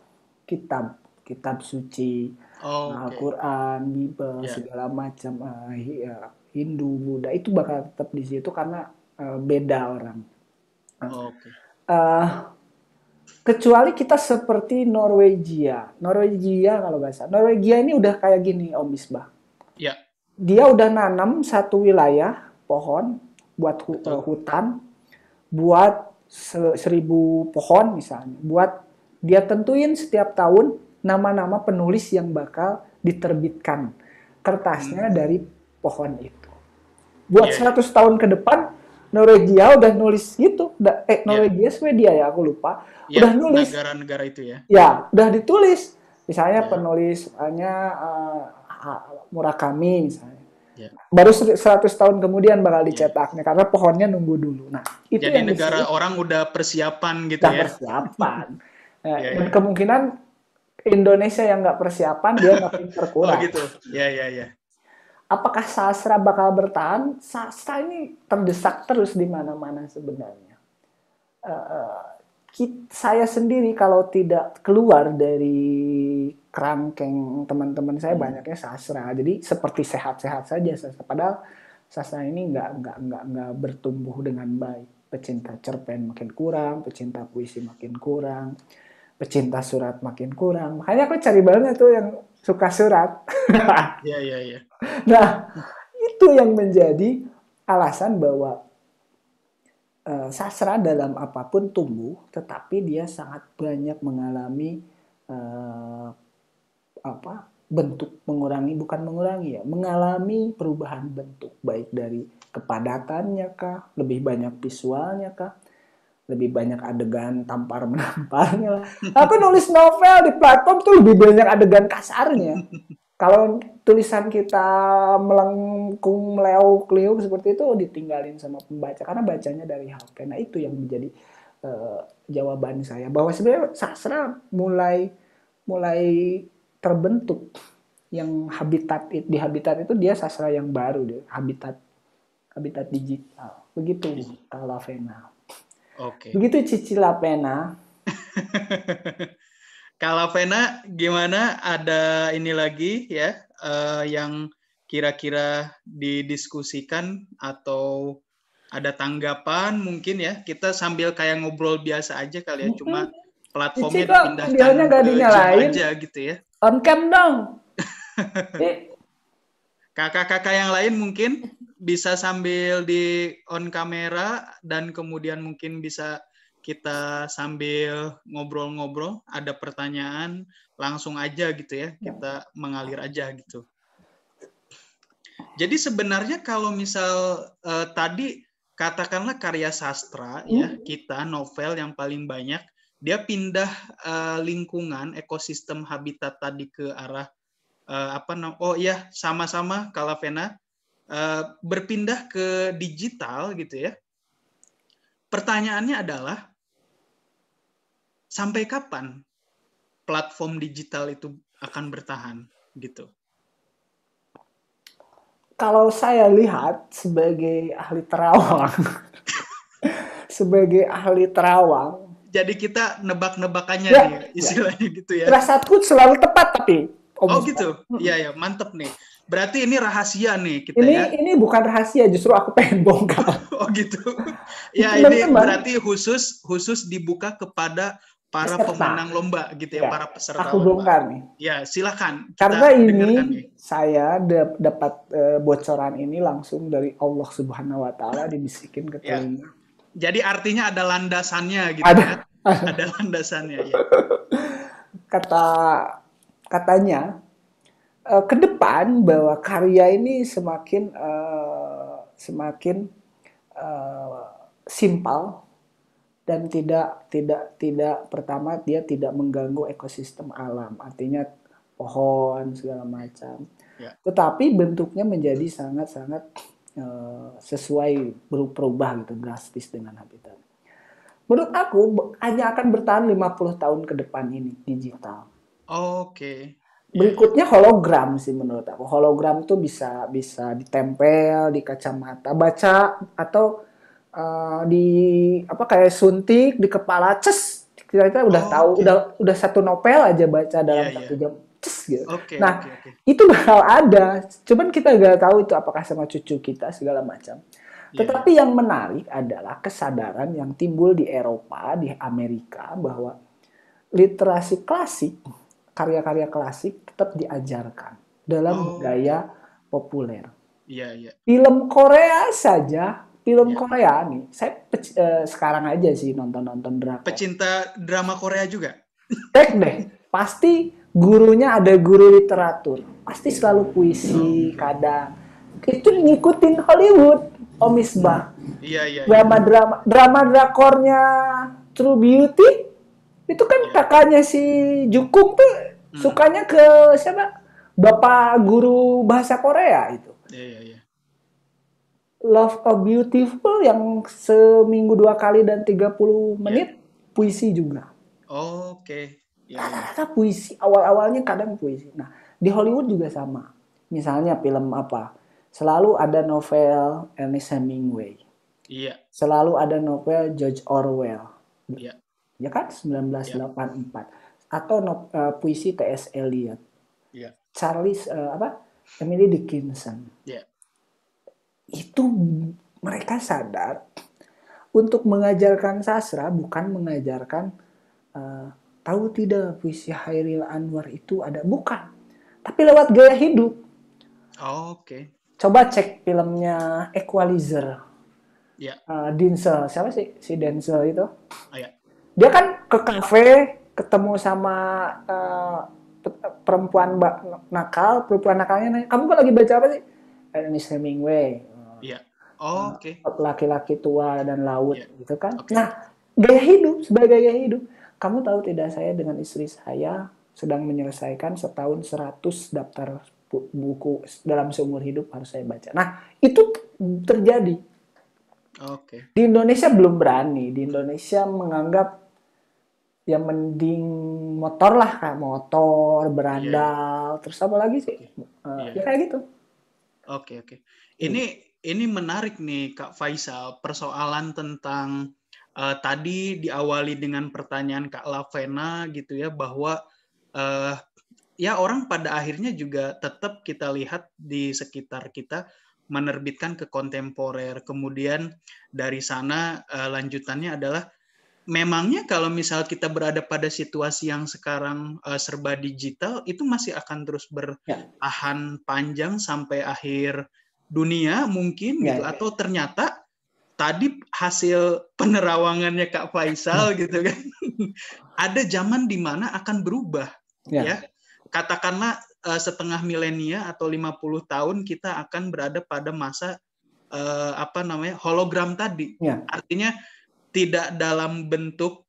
kitab suci, Al-Quran, Bible, segala macam, Hindu, Buddha, itu bakal tetap di situ karena beda orang. Kecuali kita seperti Norwegia kalau nggak salah. Norwegia ini udah kayak gini, Om Misbah. Ya. Dia udah nanam satu wilayah pohon buat hutan, buat 1000 pohon misalnya, buat dia tentuin setiap tahun nama-nama penulis yang bakal diterbitkan kertasnya dari pohon itu. Buat 100 tahun ke depan, Norwegia udah nulis gitu. Norwegia, Swedia ya, aku lupa. Udah nulis. Negara-negara itu ya. Ya, udah ditulis. Misalnya penulisnya Murakami misalnya. Baru 100 tahun kemudian bakal dicetaknya karena pohonnya nunggu dulu. Nah, itu jadi yang negara orang udah persiapan gitu udah persiapan. Dan kemungkinan Indonesia yang nggak persiapan dia makin berkurang. Oh gitu. Ya. Apakah sastra bakal bertahan? Sastra ini terdesak terus di mana-mana sebenarnya. Saya sendiri kalau tidak keluar dari kerangkeng teman-teman saya banyaknya sastra. Jadi seperti sehat-sehat saja sastra. Padahal sastra ini nggak bertumbuh dengan baik. Pecinta cerpen makin kurang, pecinta puisi makin kurang, pecinta surat makin kurang. Makanya aku cari banget tuh yang suka surat. Iya. Nah, itu yang menjadi alasan bahwa sastra dalam apapun tumbuh, tetapi dia sangat banyak mengalami mengalami perubahan bentuk, baik dari kepadatannya kah, lebih banyak visualnya kah, lebih banyak adegan tampar menamparnya. Aku nulis novel di platform tuh lebih banyak adegan kasarnya. Kalau tulisan kita melengkung, meleuk-liuk seperti itu ditinggalin sama pembaca karena bacanya dari HP. Nah, itu yang menjadi jawaban saya bahwa sebenarnya sastra mulai terbentuk. Yang di habitat itu dia sastra yang baru, dia habitat digital. Begitu kalau Vena. Oke. Begitu Cicila Pena. Kalau Vena gimana? Ada ini lagi ya yang kira-kira didiskusikan atau ada tanggapan mungkin ya? Kita sambil kayak ngobrol biasa aja kali ya, cuma platformnya dipindahkan ke Zoom aja gitu ya. On cam dong. Kakak-kakak yang lain mungkin bisa sambil di on kamera dan kemudian mungkin bisa kita sambil ngobrol-ngobrol, ada pertanyaan langsung aja gitu ya, kita mengalir aja gitu. Jadi sebenarnya kalau misal tadi katakanlah karya sastra ya, kita novel yang paling banyak, dia pindah lingkungan ekosistem habitat tadi ke arah sama-sama kalau Vena berpindah ke digital gitu ya. Pertanyaannya adalah sampai kapan platform digital itu akan bertahan gitu? Kalau saya lihat sebagai ahli terawang, jadi kita nebak-nebakannya nih istilahnya gitu ya. Firasatku selalu tepat tapi. Gitu. Iya, mantep nih. Berarti ini rahasia nih kita Ini bukan rahasia, justru aku pengen bongkar. Oh gitu. Ya, ini berarti khusus dibuka kepada para pemenang lomba gitu ya, para peserta aku lomba. bongkar nih. Ya, silakan. Karena ini saya dapat bocoran ini langsung dari Allah Subhanahu wa taala, dibisikin ke telinga. Jadi artinya ada landasannya gitu Ada landasannya ya. Katanya ke depan bahwa karya ini semakin simpel dan tidak pertama dia tidak mengganggu ekosistem alam, artinya pohon segala macam. Tetapi bentuknya menjadi sangat sesuai, berubah gitu, drastis dengan habitat. Menurut aku hanya akan bertahan 50 tahun ke depan ini digital. Oke. Berikutnya hologram sih menurut aku. Hologram tuh bisa ditempel di kacamata, baca atau kayak suntik di kepala, kita udah tahu, udah satu novel aja baca dalam 1 jam, gitu. Itu bakal ada, cuman kita nggak tahu itu apakah sama cucu kita segala macam. Tetapi yang menarik adalah kesadaran yang timbul di Eropa, di Amerika, bahwa literasi klasik, karya-karya klasik tetap diajarkan dalam budaya populer. Film Korea saja. Film Korea nih, saya sekarang aja sih nonton drakor. Pecinta drama Korea juga? Cek deh, pasti gurunya ada guru literatur, pasti selalu puisi, kadang. Itu ngikutin Hollywood, Om Misbah. Iya. Drama drakornya True Beauty, itu kan kakaknya si Jukung tuh sukanya ke siapa? Bapak guru bahasa Korea itu. Iya. Love of Beautiful yang seminggu 2 kali dan 30 menit puisi juga. Oke. Rata-rata puisi, awal-awalnya kadang puisi. Nah, di Hollywood juga sama. Misalnya film apa? Selalu ada novel Ernest Hemingway. Iya. Selalu ada novel George Orwell. Iya. Ya kan? 1984. Atau puisi T.S. Eliot. Iya. Charles Emily Dickinson. Iya. Itu mereka sadar untuk mengajarkan sastra bukan mengajarkan tahu tidak puisi Hairil Anwar itu ada, bukan, tapi lewat gaya hidup. Oke. Coba cek filmnya Equalizer. Denzel, siapa sih si Denzel itu? Dia kan ke kafe ketemu sama perempuan nakalnya nanya, kamu kan lagi baca apa sih? Ernest Hemingway. Oke. Laki-laki tua dan laut gitu kan. Nah, gaya hidup, sebagai gaya hidup. Kamu tahu tidak, saya dengan istri saya sedang menyelesaikan setahun 100 daftar buku dalam seumur hidup harus saya baca. Nah, itu terjadi. Oke. Di Indonesia belum berani. Di Indonesia menganggap ya mending motor lah, kayak motor, berandal, terus apa lagi sih? Ya kayak gitu. Oke. Ini menarik nih Kak Faisal, persoalan tentang tadi diawali dengan pertanyaan Kak Lavena gitu ya, bahwa ya orang pada akhirnya juga tetap kita lihat di sekitar kita menerbitkan ke kontemporer. Kemudian dari sana lanjutannya adalah memangnya kalau misal kita berada pada situasi yang sekarang serba digital, itu masih akan terus bertahan panjang sampai akhir dunia mungkin gitu, atau ternyata tadi hasil penerawangannya Kak Faisal gitu kan, ada zaman di mana akan berubah ya. Katakanlah setengah milenia atau 50 tahun kita akan berada pada masa hologram tadi. Artinya tidak dalam bentuk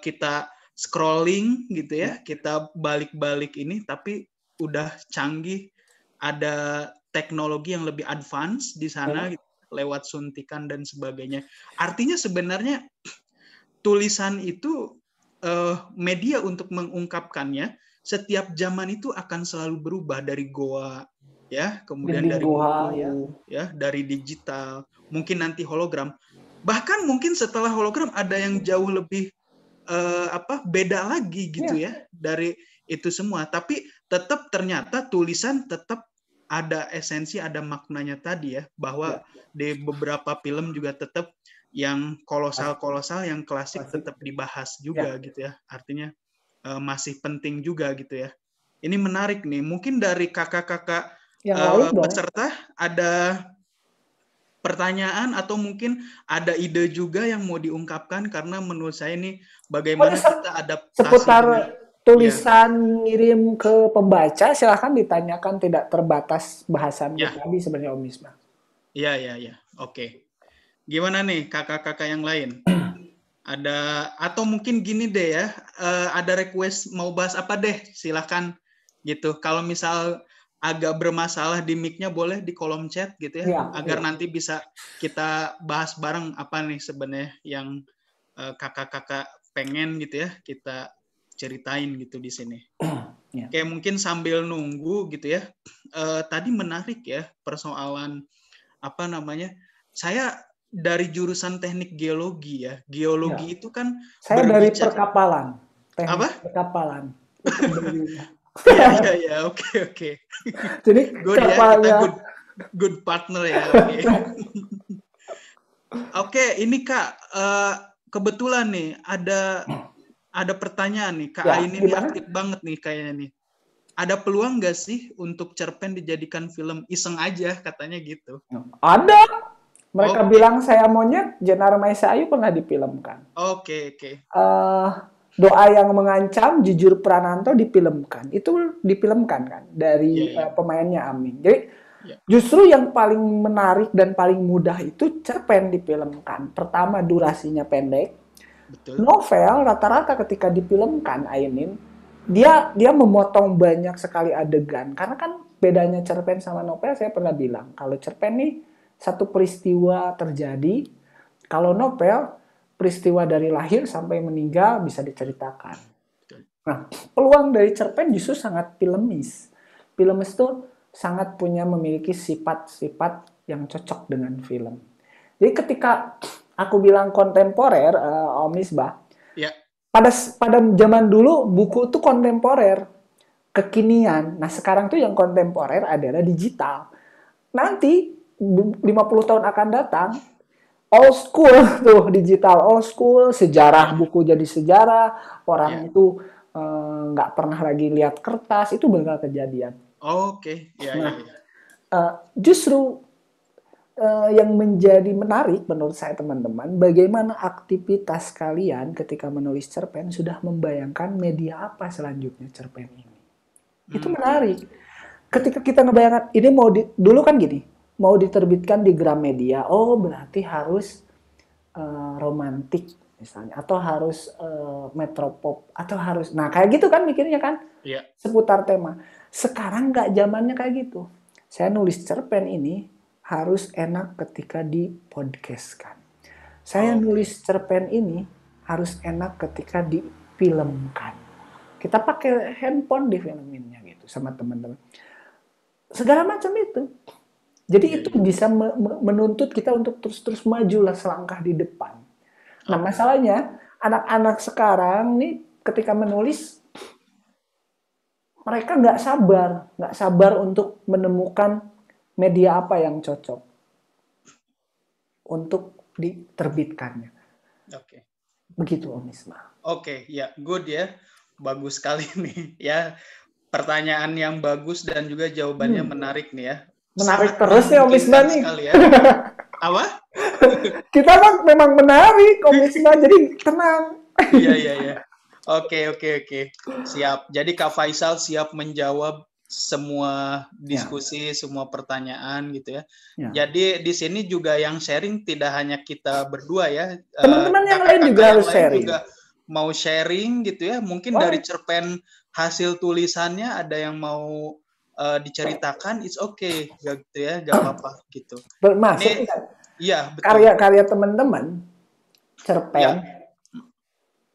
kita scrolling gitu ya, kita balik-balik ini, tapi udah canggih, ada teknologi yang lebih advance di sana gitu, lewat suntikan dan sebagainya. Artinya sebenarnya tulisan itu media untuk mengungkapkannya. Setiap zaman itu akan selalu berubah, dari goa ya, kemudian dari buku ya, dari digital, mungkin nanti hologram. Bahkan mungkin setelah hologram ada yang jauh lebih beda lagi gitu ya dari itu semua. Tapi tetap ternyata tulisan tetap ada esensi, ada maknanya tadi ya, bahwa di beberapa film juga tetap yang kolosal yang klasik tetap dibahas juga gitu ya. Artinya masih penting juga gitu ya. Ini menarik nih. Mungkin dari kakak-kakak peserta ada pertanyaan atau mungkin ada ide juga yang mau diungkapkan, karena menurut saya ini bagaimana kita adaptasi seputar tulisan ngirim ke pembaca, silahkan ditanyakan, tidak terbatas bahasan tadi sebenarnya Om Misbah. Iya. Oke. Gimana nih kakak-kakak yang lain? Ada atau mungkin gini deh ya, ada request mau bahas apa deh, silahkan gitu. Kalau misal agak bermasalah di mic-nya boleh di kolom chat gitu ya, agar nanti bisa kita bahas bareng apa nih sebenarnya yang kakak-kakak pengen gitu ya kita ceritain gitu di sini. Kayak mungkin sambil nunggu gitu ya. Tadi menarik ya persoalan apa namanya? Saya dari jurusan teknik geologi ya. Geologi itu kan saya dari perkapalan. Teknik apa? Perkapalan. Iya, oke. Jadi good ya, kita good partner ya. Oke, ini Kak, kebetulan nih ada pertanyaan nih. Kak Aini ini aktif banget nih kayaknya nih. Ada peluang nggak sih untuk cerpen dijadikan film? Iseng aja katanya gitu. Ada. Mereka bilang Saya Monyet, Jenar Maesa Ayu pernah difilmkan. Oke. Doa Yang Mengancam, Jujur Prananto difilmkan. Itu difilmkan kan dari pemainnya Aming. Jadi justru yang paling menarik dan paling mudah itu cerpen difilmkan. Pertama, durasinya pendek. Betul. Novel rata-rata ketika difilmkan, Ainin, dia memotong banyak sekali adegan. Karena kan bedanya cerpen sama novel, saya pernah bilang kalau cerpen nih satu peristiwa terjadi, kalau novel peristiwa dari lahir sampai meninggal bisa diceritakan. Nah, peluang dari cerpen justru sangat filmis. Filmis itu sangat memiliki sifat-sifat yang cocok dengan film. Jadi ketika aku bilang kontemporer, Om Misbah, pada zaman dulu buku itu kontemporer, kekinian. Nah, sekarang tuh yang kontemporer adalah digital. Nanti 50 tahun akan datang, old school tuh, digital old school, sejarah buku jadi sejarah, orang itu nggak pernah lagi lihat kertas, itu bakal kejadian. Oke. Justru yang menjadi menarik menurut saya teman-teman, bagaimana aktivitas kalian ketika menulis cerpen sudah membayangkan media apa selanjutnya cerpen ini. Itu menarik. Ketika kita ngebayangkan, ini dulu kan gini, mau diterbitkan di Gramedia, berarti harus romantik misalnya, atau harus metropop, atau harus, nah kayak gitu kan mikirnya kan, seputar tema. Sekarang nggak zamannya kayak gitu. Saya nulis cerpen ini harus enak ketika di podcastkan. Saya nulis cerpen ini harus enak ketika difilmkan. Kita pakai handphone di filminnya gitu sama teman-teman. Segala macam itu. Jadi itu bisa menuntut kita untuk terus maju lah selangkah di depan. Nah, masalahnya anak-anak sekarang nih ketika menulis mereka nggak sabar untuk menemukan media apa yang cocok untuk diterbitkannya. Begitu Om Misbah. Good ya. Bagus sekali nih ya. Pertanyaan yang bagus dan juga jawabannya menarik nih ya. Menarik terus ya Om Misbah nih. Ya. Apa? Kita memang menarik Om Misbah, jadi tenang. Iya. Oke. Siap. Jadi Kak Faisal siap menjawab semua diskusi, semua pertanyaan gitu ya. Jadi di sini juga yang sharing tidak hanya kita berdua ya. Teman-teman yang lain juga harus sharing. Juga mau sharing gitu ya. Mungkin dari cerpen hasil tulisannya ada yang mau diceritakan, it's okay gitu ya, gak apa-apa gitu. Maksudnya karya-karya teman-teman cerpen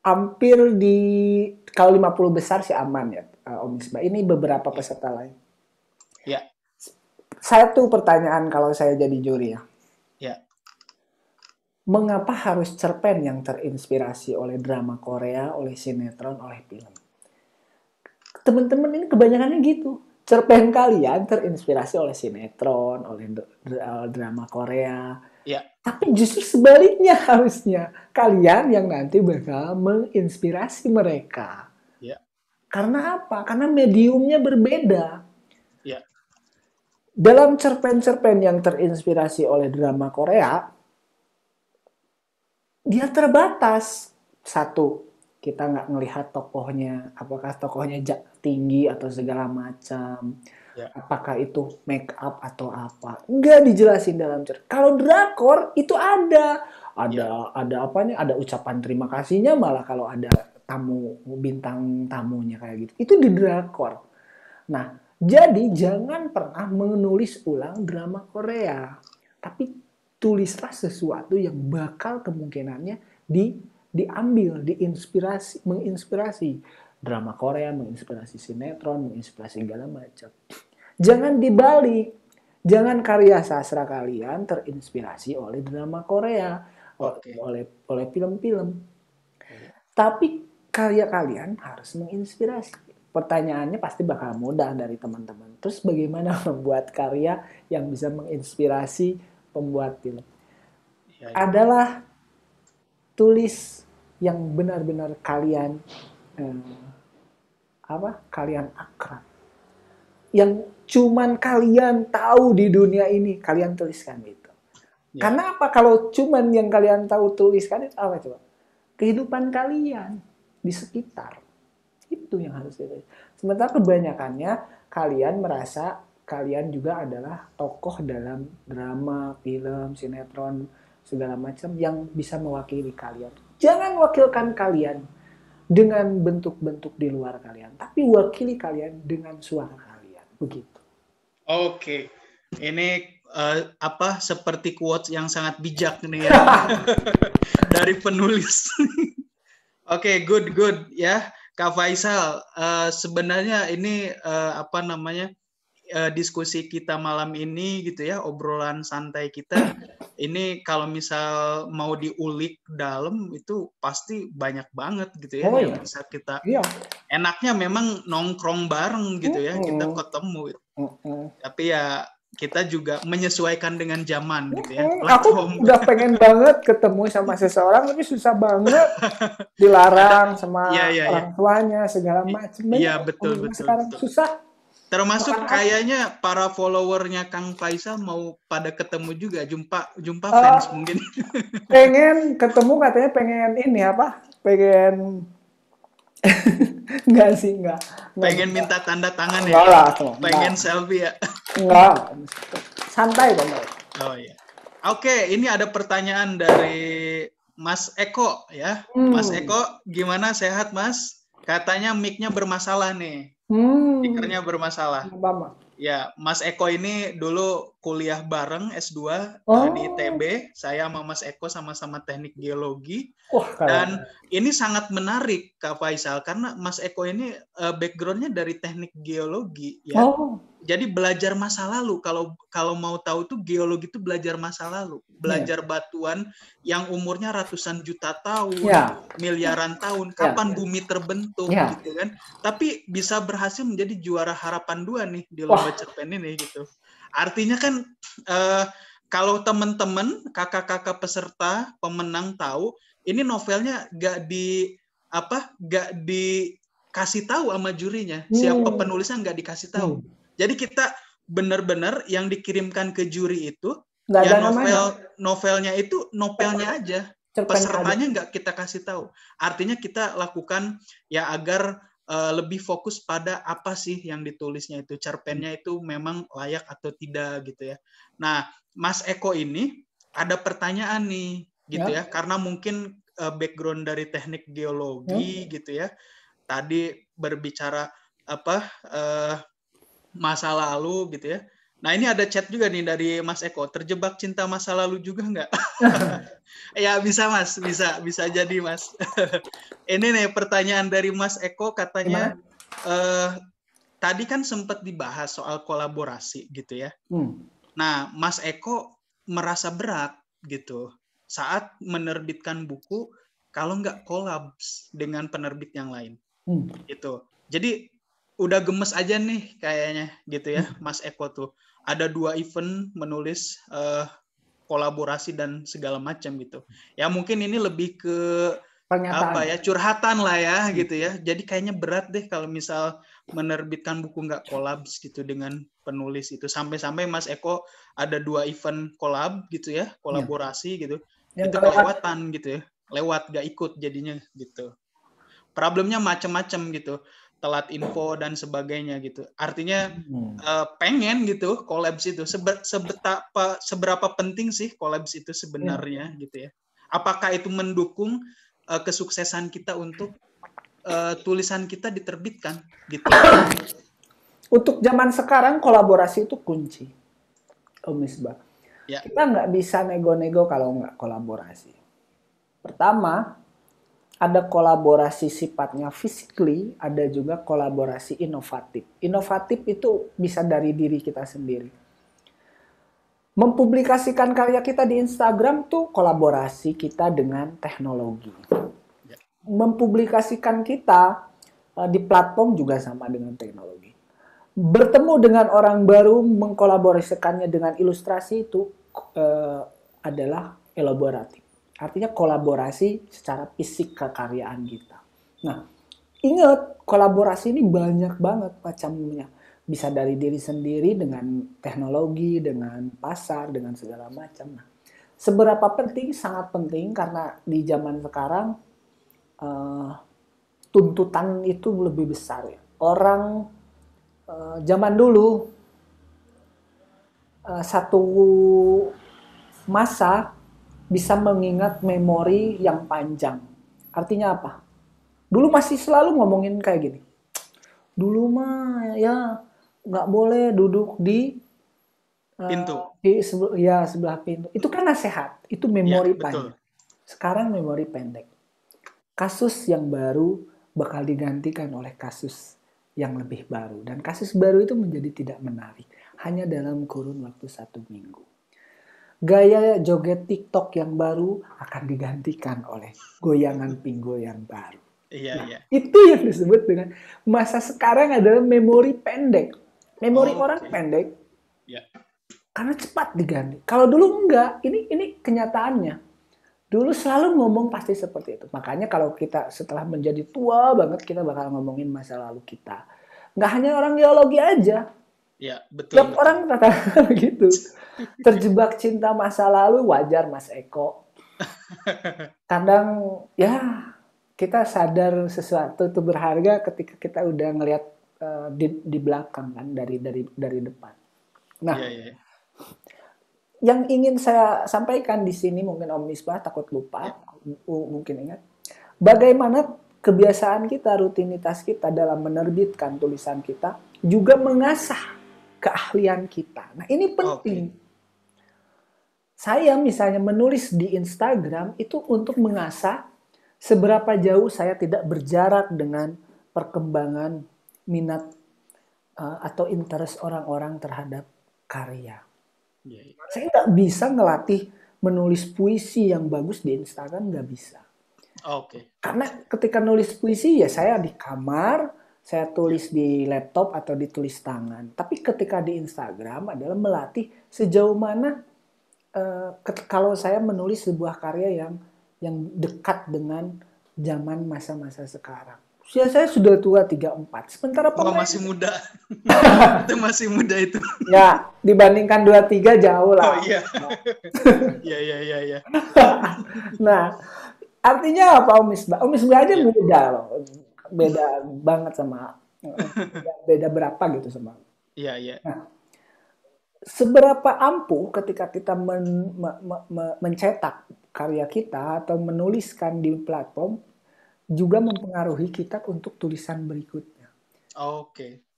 hampir kalau 50 besar sih aman ya Om Misbah. Ini beberapa peserta lain. Saya tuh pertanyaan kalau saya jadi juri ya. Mengapa harus cerpen yang terinspirasi oleh drama Korea, oleh sinetron, oleh film? Teman-teman ini kebanyakannya gitu. Cerpen kalian terinspirasi oleh sinetron, oleh drama Korea. Tapi justru sebaliknya harusnya kalian yang nanti bakal menginspirasi mereka. Ya. Karena apa? Karena mediumnya berbeda. Ya. Dalam cerpen-cerpen yang terinspirasi oleh drama Korea, dia terbatas. Satu, kita nggak ngelihat tokohnya, apakah tokohnya tinggi atau segala macam. Ya. Apakah itu make up atau apa? Nggak dijelasin dalam cerpen. Kalau drakor itu ada apanya? Ada ucapan terima kasihnya, malah kalau ada tamu, bintang tamunya kayak gitu. Itu di drakor. Nah, jadi jangan pernah menulis ulang drama Korea. Tapi tulislah sesuatu yang bakal kemungkinannya diambil, menginspirasi drama Korea, menginspirasi sinetron, menginspirasi segala macam. Jangan dibalik. Jangan karya sastra kalian terinspirasi oleh drama Korea, oleh film-film. Tapi karya kalian harus menginspirasi. Pertanyaannya pasti bakal mudah dari teman-teman. Terus bagaimana membuat karya yang bisa menginspirasi pembuat film? Adalah tulis yang benar-benar kalian kalian akrab. Yang cuman kalian tahu di dunia ini, kalian tuliskan itu. Ya. Karena apa? Kalau cuman yang kalian tahu tuliskan itu apa coba? Kehidupan kalian di sekitar. Itu yang harus ditulis. Sementara kebanyakannya kalian merasa kalian juga adalah tokoh dalam drama, film, sinetron, segala macam yang bisa mewakili kalian. Jangan wakilkan kalian dengan bentuk-bentuk di luar kalian, tapi wakili kalian dengan suara kalian. Begitu. Oke. Ini seperti quotes yang sangat bijak nih ya. Dari penulis. Oke, good ya. Kak Faisal, sebenarnya ini diskusi kita malam ini gitu ya, obrolan santai kita ini kalau misal mau diulik dalam itu pasti banyak banget gitu ya yang bisa kita. Enaknya memang nongkrong bareng gitu ya, kita ketemu. Tapi ya kita juga menyesuaikan dengan zaman gitu ya. Aku udah pengen banget ketemu sama seseorang tapi susah banget, dilarang sama orang tuanya segala macam. Iya betul. Sekarang susah. Termasuk kayaknya para followernya Kang Faisal mau pada ketemu juga, jumpa fans mungkin. Pengen ketemu, katanya pengen ini pengen enggak. Pengen minta tanda tangan ya? Enggak lah. Pengen selfie ya? Enggak. Santai dong. Oh iya. Oke, ini ada pertanyaan dari Mas Eko ya. Mas Eko, gimana, sehat Mas? Katanya mic-nya bermasalah nih. Speakernya bermasalah. Ya, Mas Eko ini dulu kuliah bareng S2 di ITB. Saya sama Mas Eko sama-sama teknik geologi. Dan ini sangat menarik Kak Faisal karena Mas Eko ini background-nya dari teknik geologi ya. Jadi belajar masa lalu. Kalau mau tahu tuh geologi itu belajar masa lalu, belajar batuan yang umurnya ratusan juta tahun, miliaran tahun, kapan bumi terbentuk gitu kan. Tapi bisa berhasil menjadi juara harapan 2 nih di lomba cerpen ini gitu. Artinya kan kalau teman-teman, kakak-kakak peserta, pemenang tahu, ini novelnya gak dikasih tahu sama jurinya. Siapa penulisnya gak dikasih tahu. Jadi kita benar-benar yang dikirimkan ke juri itu ya novelnya itu novelnya aja. Pesertanya nggak kita kasih tahu. Artinya kita lakukan ya agar lebih fokus pada apa sih yang ditulisnya itu, cerpennya itu memang layak atau tidak gitu ya. Nah, Mas Eko ini ada pertanyaan nih gitu ya, karena mungkin background dari teknik geologi gitu ya. Tadi berbicara masa lalu gitu ya. Nah ini ada chat juga nih dari Mas Eko. Terjebak cinta masa lalu juga nggak? Ya bisa Mas, bisa jadi Mas. Ini nih pertanyaan dari Mas Eko, katanya tadi kan sempat dibahas soal kolaborasi gitu ya. Nah Mas Eko merasa berat gitu saat menerbitkan buku kalau nggak kolaps dengan penerbit yang lain gitu. Jadi udah gemes aja nih kayaknya gitu ya Mas Eko tuh. Ada 2 event menulis kolaborasi dan segala macam gitu. Ya mungkin ini lebih ke Pernyataan. curhatan lah ya gitu ya. Jadi kayaknya berat deh kalau misal menerbitkan buku nggak kolab gitu dengan penulis itu. Sampai-sampai Mas Eko ada 2 event kolab gitu ya, kolaborasi gitu. Yang itu kelewatan gitu ya, lewat gak ikut jadinya gitu. Problemnya macam-macam gitu, telat info dan sebagainya gitu. Artinya pengen gitu collabs itu. Seberapa penting sih collabs itu sebenarnya gitu ya? Apakah itu mendukung kesuksesan kita untuk tulisan kita diterbitkan gitu? Untuk zaman sekarang kolaborasi itu kunci, Om Misbah. Ya. Kita nggak bisa nego-nego kalau nggak kolaborasi. Pertama, ada kolaborasi sifatnya physically, ada juga kolaborasi inovatif. Inovatif itu bisa dari diri kita sendiri. Mempublikasikan karya kita di Instagram tuh kolaborasi kita dengan teknologi. Mempublikasikan kita di platform juga sama dengan teknologi. Bertemu dengan orang baru, mengkolaborasikannya dengan ilustrasi itu adalah elaboratif. Artinya kolaborasi secara fisik kekaryaan kita. Nah, ingat kolaborasi ini banyak banget macamnya. Bisa dari diri sendiri dengan teknologi, dengan pasar, dengan segala macam. Nah, seberapa penting? Sangat penting karena di zaman sekarang tuntutan itu lebih besar ya. Orang zaman dulu satu masa bisa mengingat memori yang panjang. Artinya apa? Dulu masih selalu ngomongin kayak gini. Dulu mah ya nggak boleh duduk di pintu. Sebelah pintu. Itu kan nasihat. Itu memori panjang. Sekarang memori pendek. Kasus yang baru bakal digantikan oleh kasus yang lebih baru. Dan kasus baru itu menjadi tidak menarik. Hanya dalam kurun waktu 1 minggu. Gaya joget TikTok yang baru akan digantikan oleh goyangan pinggul yang baru. Iya. Itu yang disebut dengan masa sekarang adalah memori pendek. Memori orang pendek. Ya. Karena cepat diganti. Kalau dulu enggak, ini kenyataannya. Dulu selalu ngomong pasti seperti itu. Makanya kalau kita setelah menjadi tua banget, kita bakal ngomongin masa lalu kita. Nggak hanya orang geologi aja. Ya, betul. Tiap orang kata begitu. Terjebak cinta masa lalu, wajar Mas Eko. Kadang ya kita sadar sesuatu itu berharga ketika kita udah ngelihat di belakang kan, dari depan. Nah, yang ingin saya sampaikan di sini mungkin Om Misbah takut lupa, mungkin ingat. Bagaimana kebiasaan kita, rutinitas kita dalam menerbitkan tulisan kita juga mengasah keahlian kita. Nah, ini penting. Saya misalnya menulis di Instagram itu untuk mengasah seberapa jauh saya tidak berjarak dengan perkembangan minat atau interest orang-orang terhadap karya. Saya nggak bisa ngelatih menulis puisi yang bagus di Instagram, nggak bisa. Karena ketika nulis puisi ya saya di kamar, saya tulis di laptop atau ditulis tangan. Tapi ketika di Instagram adalah melatih sejauh mana kalau saya menulis sebuah karya yang dekat dengan zaman masa-masa sekarang. Usia saya sudah tua 34. Sementara masih muda. Itu masih muda itu. Ya, dibandingkan 23 jauh lah. Oh iya. Iya. Nah, artinya apa Om Misbah? Om Misbah aja muda loh. Beda banget sama beda berapa gitu sama. Iya. Nah, seberapa ampuh ketika kita mencetak karya kita atau menuliskan di platform juga mempengaruhi kita untuk tulisan berikutnya.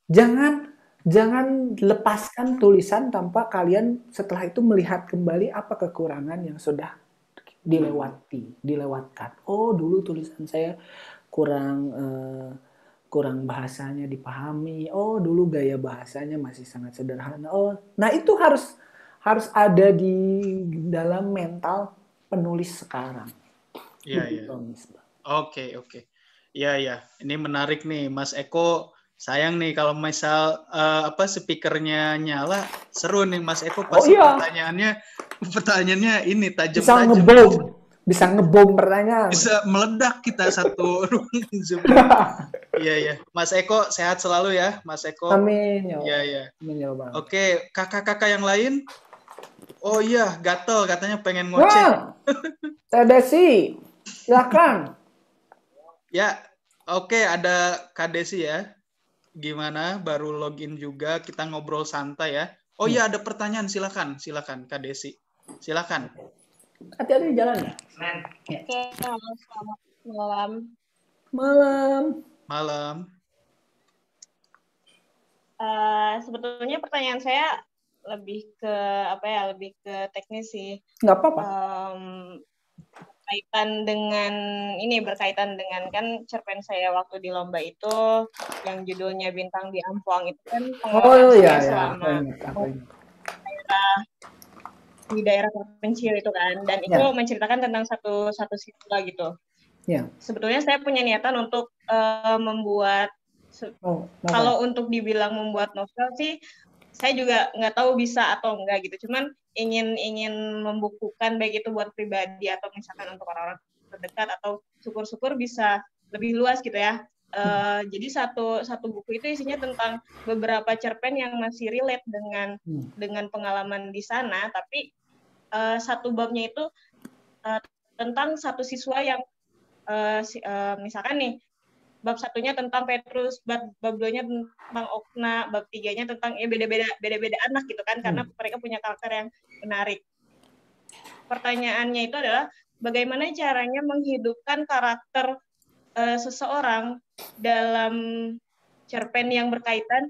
Jangan lepaskan tulisan tanpa kalian setelah itu melihat kembali apa kekurangan yang sudah dilewatkan. Oh, dulu tulisan saya kurang bahasanya dipahami. Oh, dulu gaya bahasanya masih sangat sederhana. Oh, nah itu harus ada di dalam mental penulis sekarang. Iya. Oke. Iya. Ini menarik nih, Mas Eko. Sayang nih kalau misal speakernya nyala, seru nih Mas Eko pasti pertanyaannya Pertanyaannya ini Bisa tajam-tajam. ngebom pertanyaan. Bisa meledak kita satu ruang Zoom. Iya. Mas Eko sehat selalu ya, Mas Eko. Amin. Iya. Amin ya Bang. Oke, kakak-kakak yang lain? Oh iya, gatel katanya pengen ngoceh. Teh Desi, silakan. Ya, oke, ada Kak Desi ya. Gimana? Baru login juga, kita ngobrol santai ya. Oh iya, ada pertanyaan, silakan Kak Desi. Silakan. Hati-hati di jalan ya. Oke, selamat malam. Malam. Sebetulnya pertanyaan saya lebih ke lebih ke teknis sih. Nggak apa-apa. Berkaitan dengan kan cerpen saya waktu di lomba itu yang judulnya Bintang di Ampuang itu kan pengalaman saya selama di daerah terpencil itu kan, dan itu menceritakan tentang satu siswa gitu. Sebetulnya saya punya niatan untuk membuat kalau untuk dibilang membuat novel sih saya juga nggak tahu bisa atau enggak gitu, cuman ingin membukukan baik itu buat pribadi atau misalkan untuk orang-orang terdekat, atau syukur-syukur bisa lebih luas gitu ya. Jadi satu buku itu isinya tentang beberapa cerpen yang masih relate dengan pengalaman di sana, tapi satu babnya itu tentang satu siswa yang misalkan nih bab satunya tentang Petrus, bab duanya tentang Okna, bab tiganya tentang beda-beda anak gitu kan, karena mereka punya karakter yang menarik. Pertanyaannya itu adalah bagaimana caranya menghidupkan karakter seseorang dalam cerpen yang berkaitan,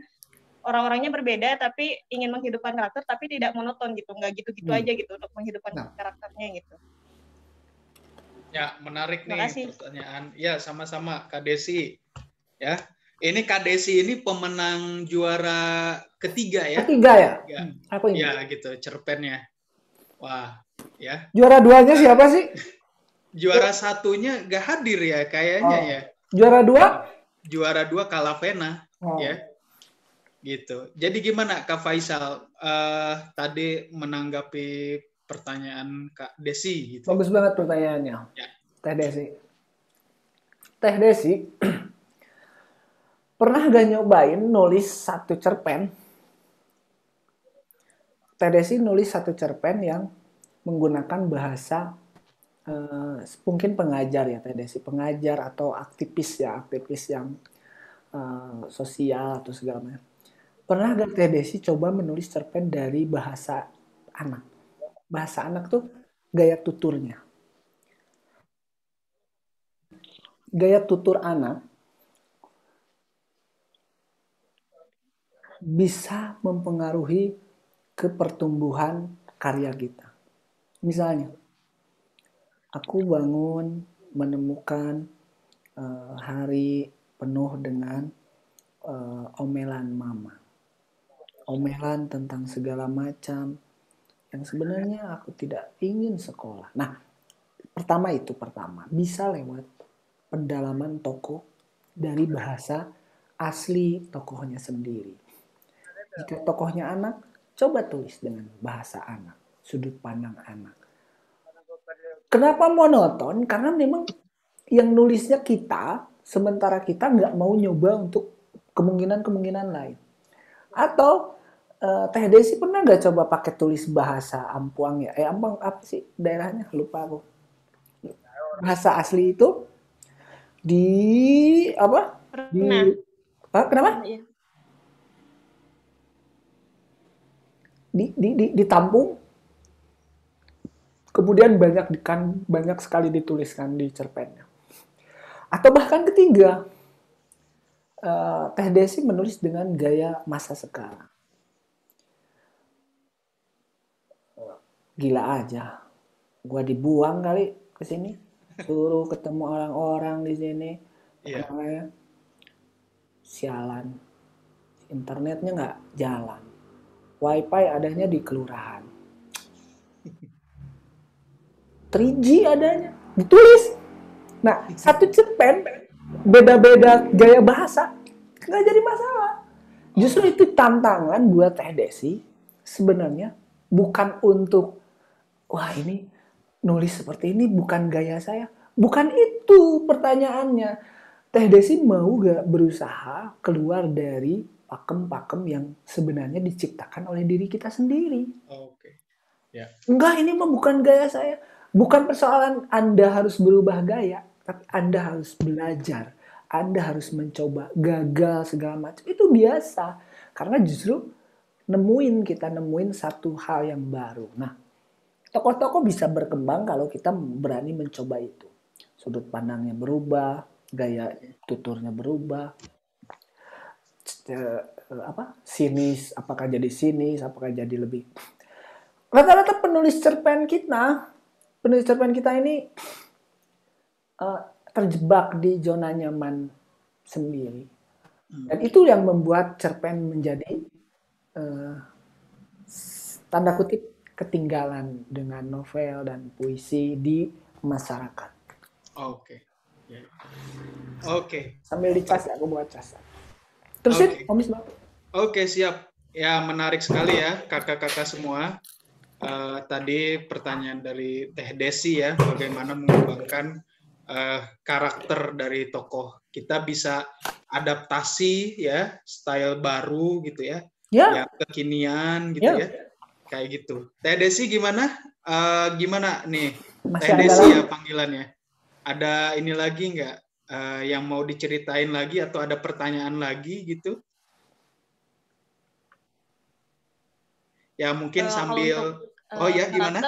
orang-orangnya berbeda tapi ingin menghidupkan karakter tapi tidak monoton gitu, nggak gitu-gitu aja gitu untuk menghidupkan karakternya gitu. Ya, menarik nih pertanyaan. Ya, sama-sama Kak Desi. Ya, ini Kak Desi ini pemenang juara ketiga ya? Ketiga ya? Aku ini. Ya, gitu cerpennya. Wah, ya. Juara 2-nya siapa sih? Juara satunya gak hadir ya kayaknya ya. Juara 2? Juara 2 Kalavena, ya. Gitu. Jadi gimana Kak Faisal tadi menanggapi pertanyaan Kak Desi gitu. Bagus banget pertanyaannya. Ya. Teh Desi pernah gak nyobain nulis satu cerpen? Teh Desi nulis satu cerpen yang menggunakan bahasa mungkin pengajar ya Teh Desi, pengajar atau aktivis yang sosial atau segala macam. Pernah gak Teh Desi coba menulis cerpen dari bahasa anak? Bahasa anak tuh gaya tuturnya. Gaya tutur anak bisa mempengaruhi ke pertumbuhan karya kita. Misalnya, aku bangun menemukan hari penuh dengan omelan mama. Omelan tentang segala macam yang sebenarnya aku tidak ingin sekolah. Nah, pertama bisa lewat pendalaman tokoh dari bahasa asli tokohnya sendiri. Jika tokohnya anak, coba tulis dengan bahasa anak, sudut pandang anak. Kenapa monoton? Karena memang yang nulisnya kita, sementara kita nggak mau nyoba untuk kemungkinan-kemungkinan lain. Atau Teh Desi pernah nggak coba pakai tulis bahasa Ampuang ya? Ampuang apa sih daerahnya? Lupa aku. Bahasa asli itu di apa? Kenapa? Ditampung, kemudian banyak sekali dituliskan di cerpennya. Atau bahkan ketiga, Teh Desi menulis dengan gaya masa sekarang. Gila aja, gua dibuang kali ke sini, suruh ketemu orang-orang di sini. Yeah. Sialan, internetnya nggak jalan, wifi adanya di kelurahan, 3G adanya, ditulis. Nah, satu cerpen beda-beda gaya bahasa, nggak jadi masalah. Justru itu tantangan buat Teh Desi sebenarnya, bukan untuk wah ini nulis seperti ini bukan gaya saya. Bukan itu pertanyaannya. Teh Desi mau gak berusaha keluar dari pakem-pakem yang sebenarnya diciptakan oleh diri kita sendiri? Oke. Ya. Enggak, ini mah bukan gaya saya. Bukan persoalan Anda harus berubah gaya, tapi Anda harus belajar. Anda harus mencoba, gagal segala macam. Itu biasa. Karena justru kita nemuin satu hal yang baru. Nah, tokoh-tokoh bisa berkembang kalau kita berani mencoba itu. Sudut pandangnya berubah, gaya tuturnya berubah, sinis, apakah jadi lebih. Rata-rata penulis cerpen kita ini terjebak di zona nyaman sendiri. Dan itu yang membuat cerpen menjadi tanda kutip ketinggalan dengan novel dan puisi di masyarakat. Oke. Ya. Oke. Sambil dicas aku buat cas. Terusin, Om Misbah. Oke, siap. Ya, menarik sekali ya kakak-kakak semua. Tadi pertanyaan dari Teh Desi ya, bagaimana mengembangkan karakter dari tokoh. Kita bisa adaptasi ya, style baru gitu ya, yang kekinian gitu ya, kayak gitu. Teh Desi gimana? Gimana nih? Teh Desi ya panggilannya. Ada ini lagi nggak yang mau diceritain lagi atau ada pertanyaan lagi gitu? Ya mungkin sambil gimana?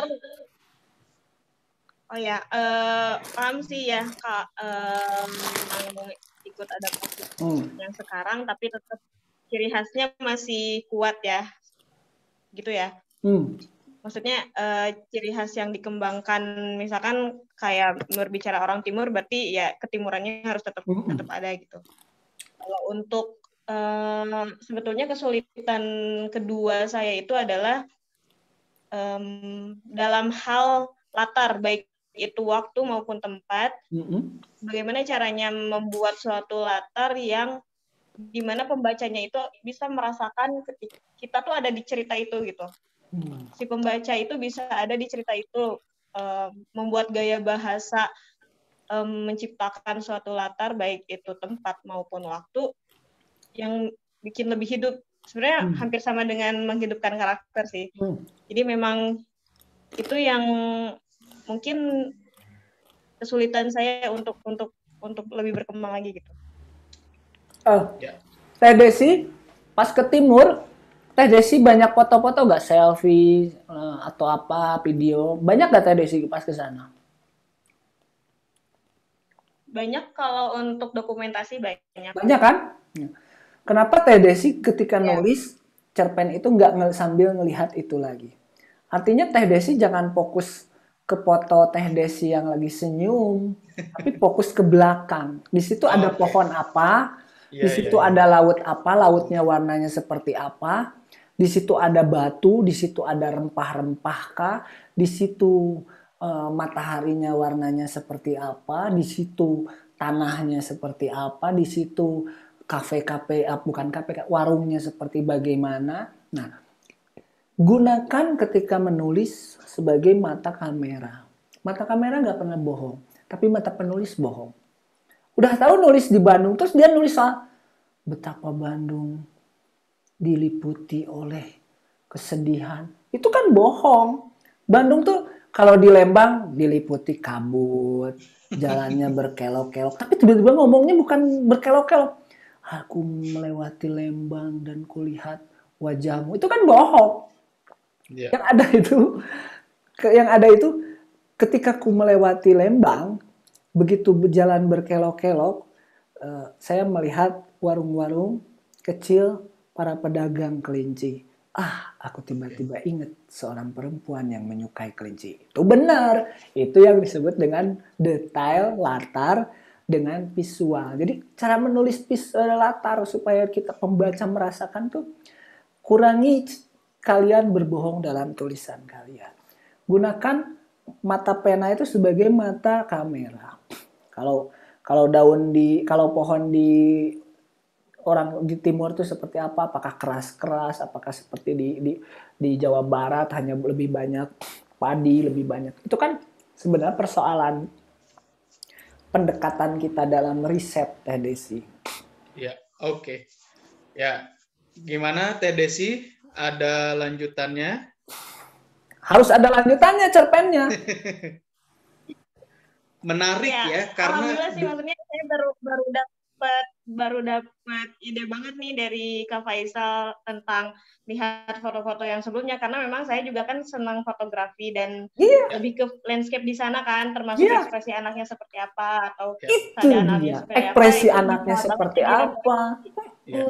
Paham sih ya Kak, mau ikut adaptasi yang sekarang tapi tetap ciri khasnya masih kuat ya, gitu ya. Maksudnya ciri khas yang dikembangkan, misalkan kayak berbicara orang timur, berarti ya ketimurannya harus tetap ada gitu. Kalau untuk sebetulnya kesulitan kedua saya itu adalah dalam hal latar, baik itu waktu maupun tempat. Bagaimana caranya membuat suatu latar yang dimana pembacanya itu bisa merasakan kita tuh ada di cerita itu gitu. Si pembaca itu bisa ada di cerita itu, membuat gaya bahasa, menciptakan suatu latar baik itu tempat maupun waktu yang bikin lebih hidup. Sebenarnya hampir sama dengan menghidupkan karakter sih. Jadi memang itu yang mungkin kesulitan saya untuk lebih berkembang lagi gitu. Teh Desi pas ke timur, Teh Desi banyak foto-foto nggak, selfie atau apa, video? Banyak nggak Teh Desi pas ke sana? Banyak, kalau untuk dokumentasi banyak. Banyak kan? Kenapa Teh Desi ketika nulis cerpen itu nggak sambil ngelihat itu lagi? Artinya Teh Desi jangan fokus ke foto Teh Desi yang lagi senyum, tapi fokus ke belakang. Di situ ada pohon apa, di situ ada laut apa, lautnya warnanya seperti apa, di situ ada batu, di situ ada rempah-rempah kah, di situ mataharinya warnanya seperti apa, di situ tanahnya seperti apa, di situ warungnya seperti bagaimana. Nah, gunakan ketika menulis sebagai mata kamera. Mata kamera nggak pernah bohong, tapi mata penulis bohong. Udah tahu nulis di Bandung, terus dia nulis soal betapa Bandung diliputi oleh kesedihan. Itu kan bohong. Bandung tuh kalau di Lembang diliputi kabut, jalannya berkelok-kelok. Tapi tiba-tiba ngomongnya bukan berkelok-kelok. Aku melewati Lembang dan kulihat wajahmu. Itu kan bohong. Yang ada itu ketika ku melewati Lembang, begitu berjalan berkelok-kelok, saya melihat warung-warung kecil para pedagang kelinci. Aku tiba-tiba ingat seorang perempuan yang menyukai kelinci. Itu benar. Itu yang disebut dengan detail, latar, dengan visual. Jadi cara menulis latar supaya kita pembaca merasakan tuh, kurangi kalian berbohong dalam tulisan kalian. Gunakan mata pena itu sebagai mata kamera. Kalau pohon di orang di timur itu seperti apa? Apakah keras-keras? Apakah seperti di Jawa Barat hanya lebih banyak padi lebih banyak. Itu kan sebenarnya persoalan pendekatan kita dalam riset, Teh Desi. Ya, oke. Ya, gimana Teh Desi? Ada lanjutannya? Harus ada lanjutannya cerpennya. Menarik ya, karena alhamdulillah sih, maksudnya saya baru dapat ide banget nih dari Kak Faisal tentang lihat foto-foto yang sebelumnya, karena memang saya juga kan senang fotografi dan lebih ke landscape di sana kan, termasuk ekspresi anaknya seperti apa atau keadaan alamnya seperti ekspresi apa, anaknya seperti apa. Ya.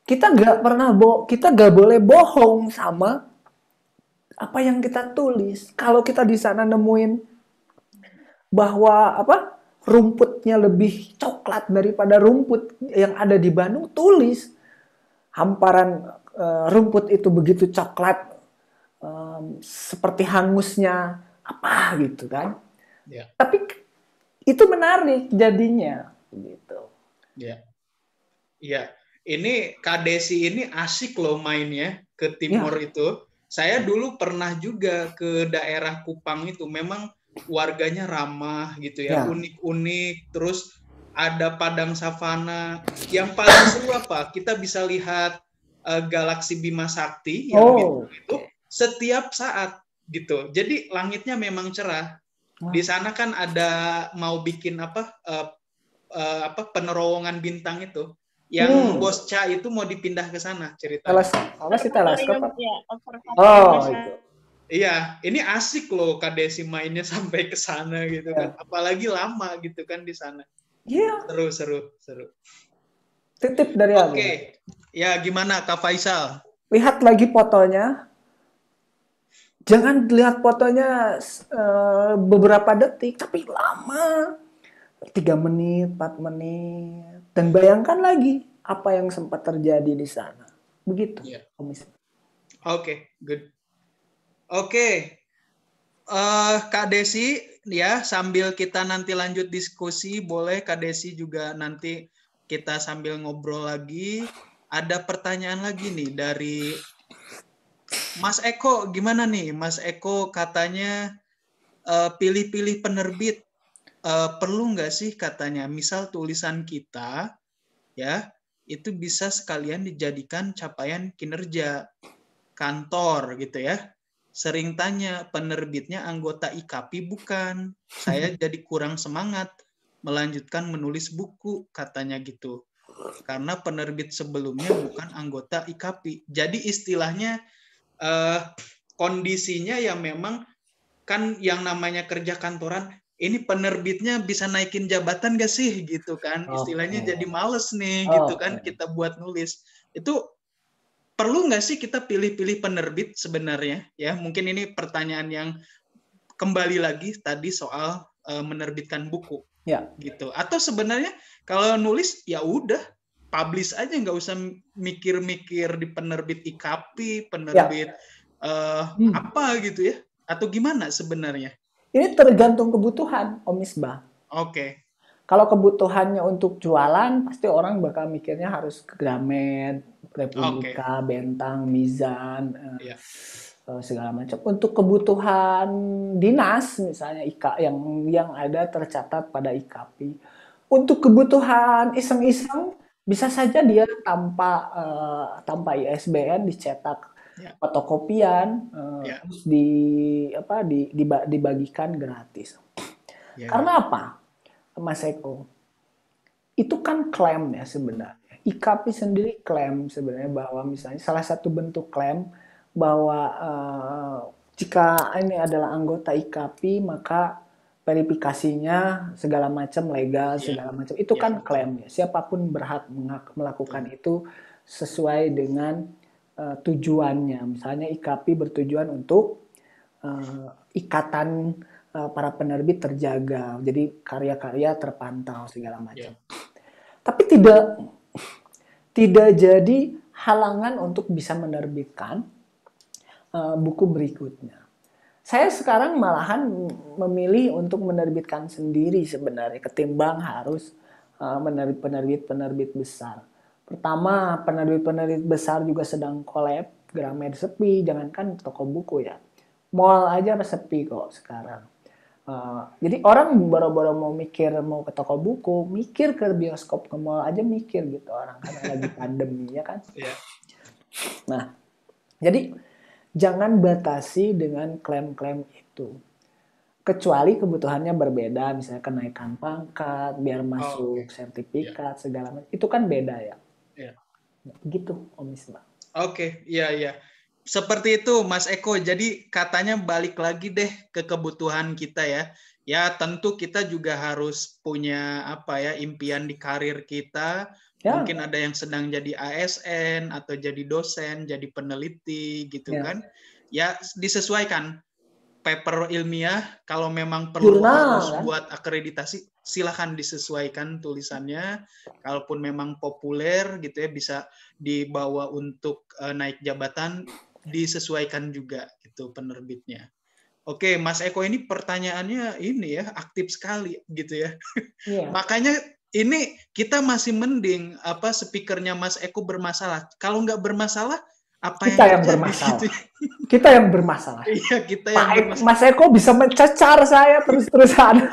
Kita nggak boleh bohong sama apa yang kita tulis. Kalau kita di sana nemuin bahwa rumputnya lebih coklat daripada rumput yang ada di Bandung, tulis hamparan rumput itu begitu coklat, seperti hangusnya apa gitu kan. Ya. Tapi itu menarik jadinya gitu. Ya. Iya, ini Kak Desi ini asik loh mainnya ke Timor itu. Saya dulu pernah juga ke daerah Kupang itu, memang warganya ramah gitu ya, unik-unik, terus ada padang savana. Yang paling seru apa? Kita bisa lihat galaksi Bima Sakti yang bintang itu setiap saat gitu. Jadi langitnya memang cerah. Di sana kan ada mau bikin penerowongan bintang itu. Yang Bos Cha itu mau dipindah ke sana ceritanya. Teleskop. Itu. Iya, ini asik loh Kak Desi mainnya sampai ke sana gitu kan. Apalagi lama gitu kan di sana. Iya. Seru. Titip dari aku. Oke. Ya, gimana Kak Faisal? Lihat lagi fotonya. Jangan lihat fotonya beberapa detik, tapi lama. 3 menit, 4 menit. Dan bayangkan lagi apa yang sempat terjadi di sana. Begitu. Oke, good. Oke. Kak Desi, ya sambil kita nanti lanjut diskusi, boleh Kak Desi juga nanti kita sambil ngobrol lagi. Ada pertanyaan lagi nih dari Mas Eko, gimana nih? Mas Eko katanya pilih-pilih penerbit. Perlu nggak sih katanya, misal tulisan kita, ya, itu bisa sekalian dijadikan capaian kinerja kantor gitu ya. Sering tanya, penerbitnya anggota IKAPI bukan? Saya jadi kurang semangat melanjutkan menulis buku, katanya gitu. Karena penerbit sebelumnya bukan anggota IKAPI. Jadi istilahnya kondisinya ya memang kan yang namanya kerja kantoran, ini penerbitnya bisa naikin jabatan gak sih gitu kan? Istilahnya jadi males nih gitu kan kita buat nulis. Itu perlu nggak sih kita pilih-pilih penerbit sebenarnya? Ya, mungkin ini pertanyaan yang kembali lagi tadi soal menerbitkan buku, gitu. Atau sebenarnya kalau nulis ya udah publish aja, nggak usah mikir-mikir di penerbit IKAPI, penerbit apa gitu ya? Atau gimana sebenarnya? Ini tergantung kebutuhan, Om Misbah. Oke. Kalau kebutuhannya untuk jualan, pasti orang bakal mikirnya harus ke Gramet, Republika, Bentang, Mizan, segala macam. Untuk kebutuhan dinas, misalnya yang ada tercatat pada IKAPI. Untuk kebutuhan iseng-iseng, bisa saja dia tanpa ISBN dicetak fotokopian, terus dibagikan gratis. Karena apa? Mas Eko, itu kan klaim ya sebenarnya. IKAPI sendiri klaim sebenarnya bahwa misalnya salah satu bentuk klaim bahwa jika ini adalah anggota IKAPI maka verifikasinya segala macam legal, segala macam. Itu kan klaim ya. Siapapun berhak melakukan itu sesuai dengan tujuannya. Misalnya IKAPI bertujuan untuk ikatan para penerbit terjaga, jadi karya-karya terpantau segala macam. Tapi tidak jadi halangan untuk bisa menerbitkan buku berikutnya. Saya sekarang malahan memilih untuk menerbitkan sendiri sebenarnya ketimbang harus penerbit besar. Pertama, penerbit besar juga sedang collab, Gramet sepi, jangankan toko buku ya. Mall aja sepi kok sekarang. Jadi orang boro-boro mau mikir mau ke toko buku, mikir ke bioskop, ke mall aja mikir gitu orang karena lagi pandemi ya kan. Yeah. Nah, jadi jangan batasi dengan klaim-klaim itu. Kecuali kebutuhannya berbeda, misalnya kenaikan pangkat, biar masuk sertifikat, segala macam. Itu kan beda ya. Yeah. Gitu, Om Misbah. Oke, iya. Seperti itu, Mas Eko. Jadi katanya balik lagi deh ke kebutuhan kita ya. Ya tentu kita juga harus punya impian di karir kita. Ya. Mungkin ada yang sedang jadi ASN atau jadi dosen, jadi peneliti gitu kan. Ya disesuaikan. Paper ilmiah kalau memang perlu harus buat akreditasi, silahkan disesuaikan tulisannya. Kalaupun memang populer gitu ya, bisa dibawa untuk naik jabatan, disesuaikan juga gitu penerbitnya. Oke, Mas Eko ini pertanyaannya ini ya aktif sekali gitu ya. Yeah. Makanya ini kita masih mending speakernya Mas Eko bermasalah. Kalau nggak bermasalah, apa kita yang bermasalah. Gitu? Kita yang bermasalah. Iya, kita yang bermasalah. Mas Eko bisa mencecar saya terus-terusan.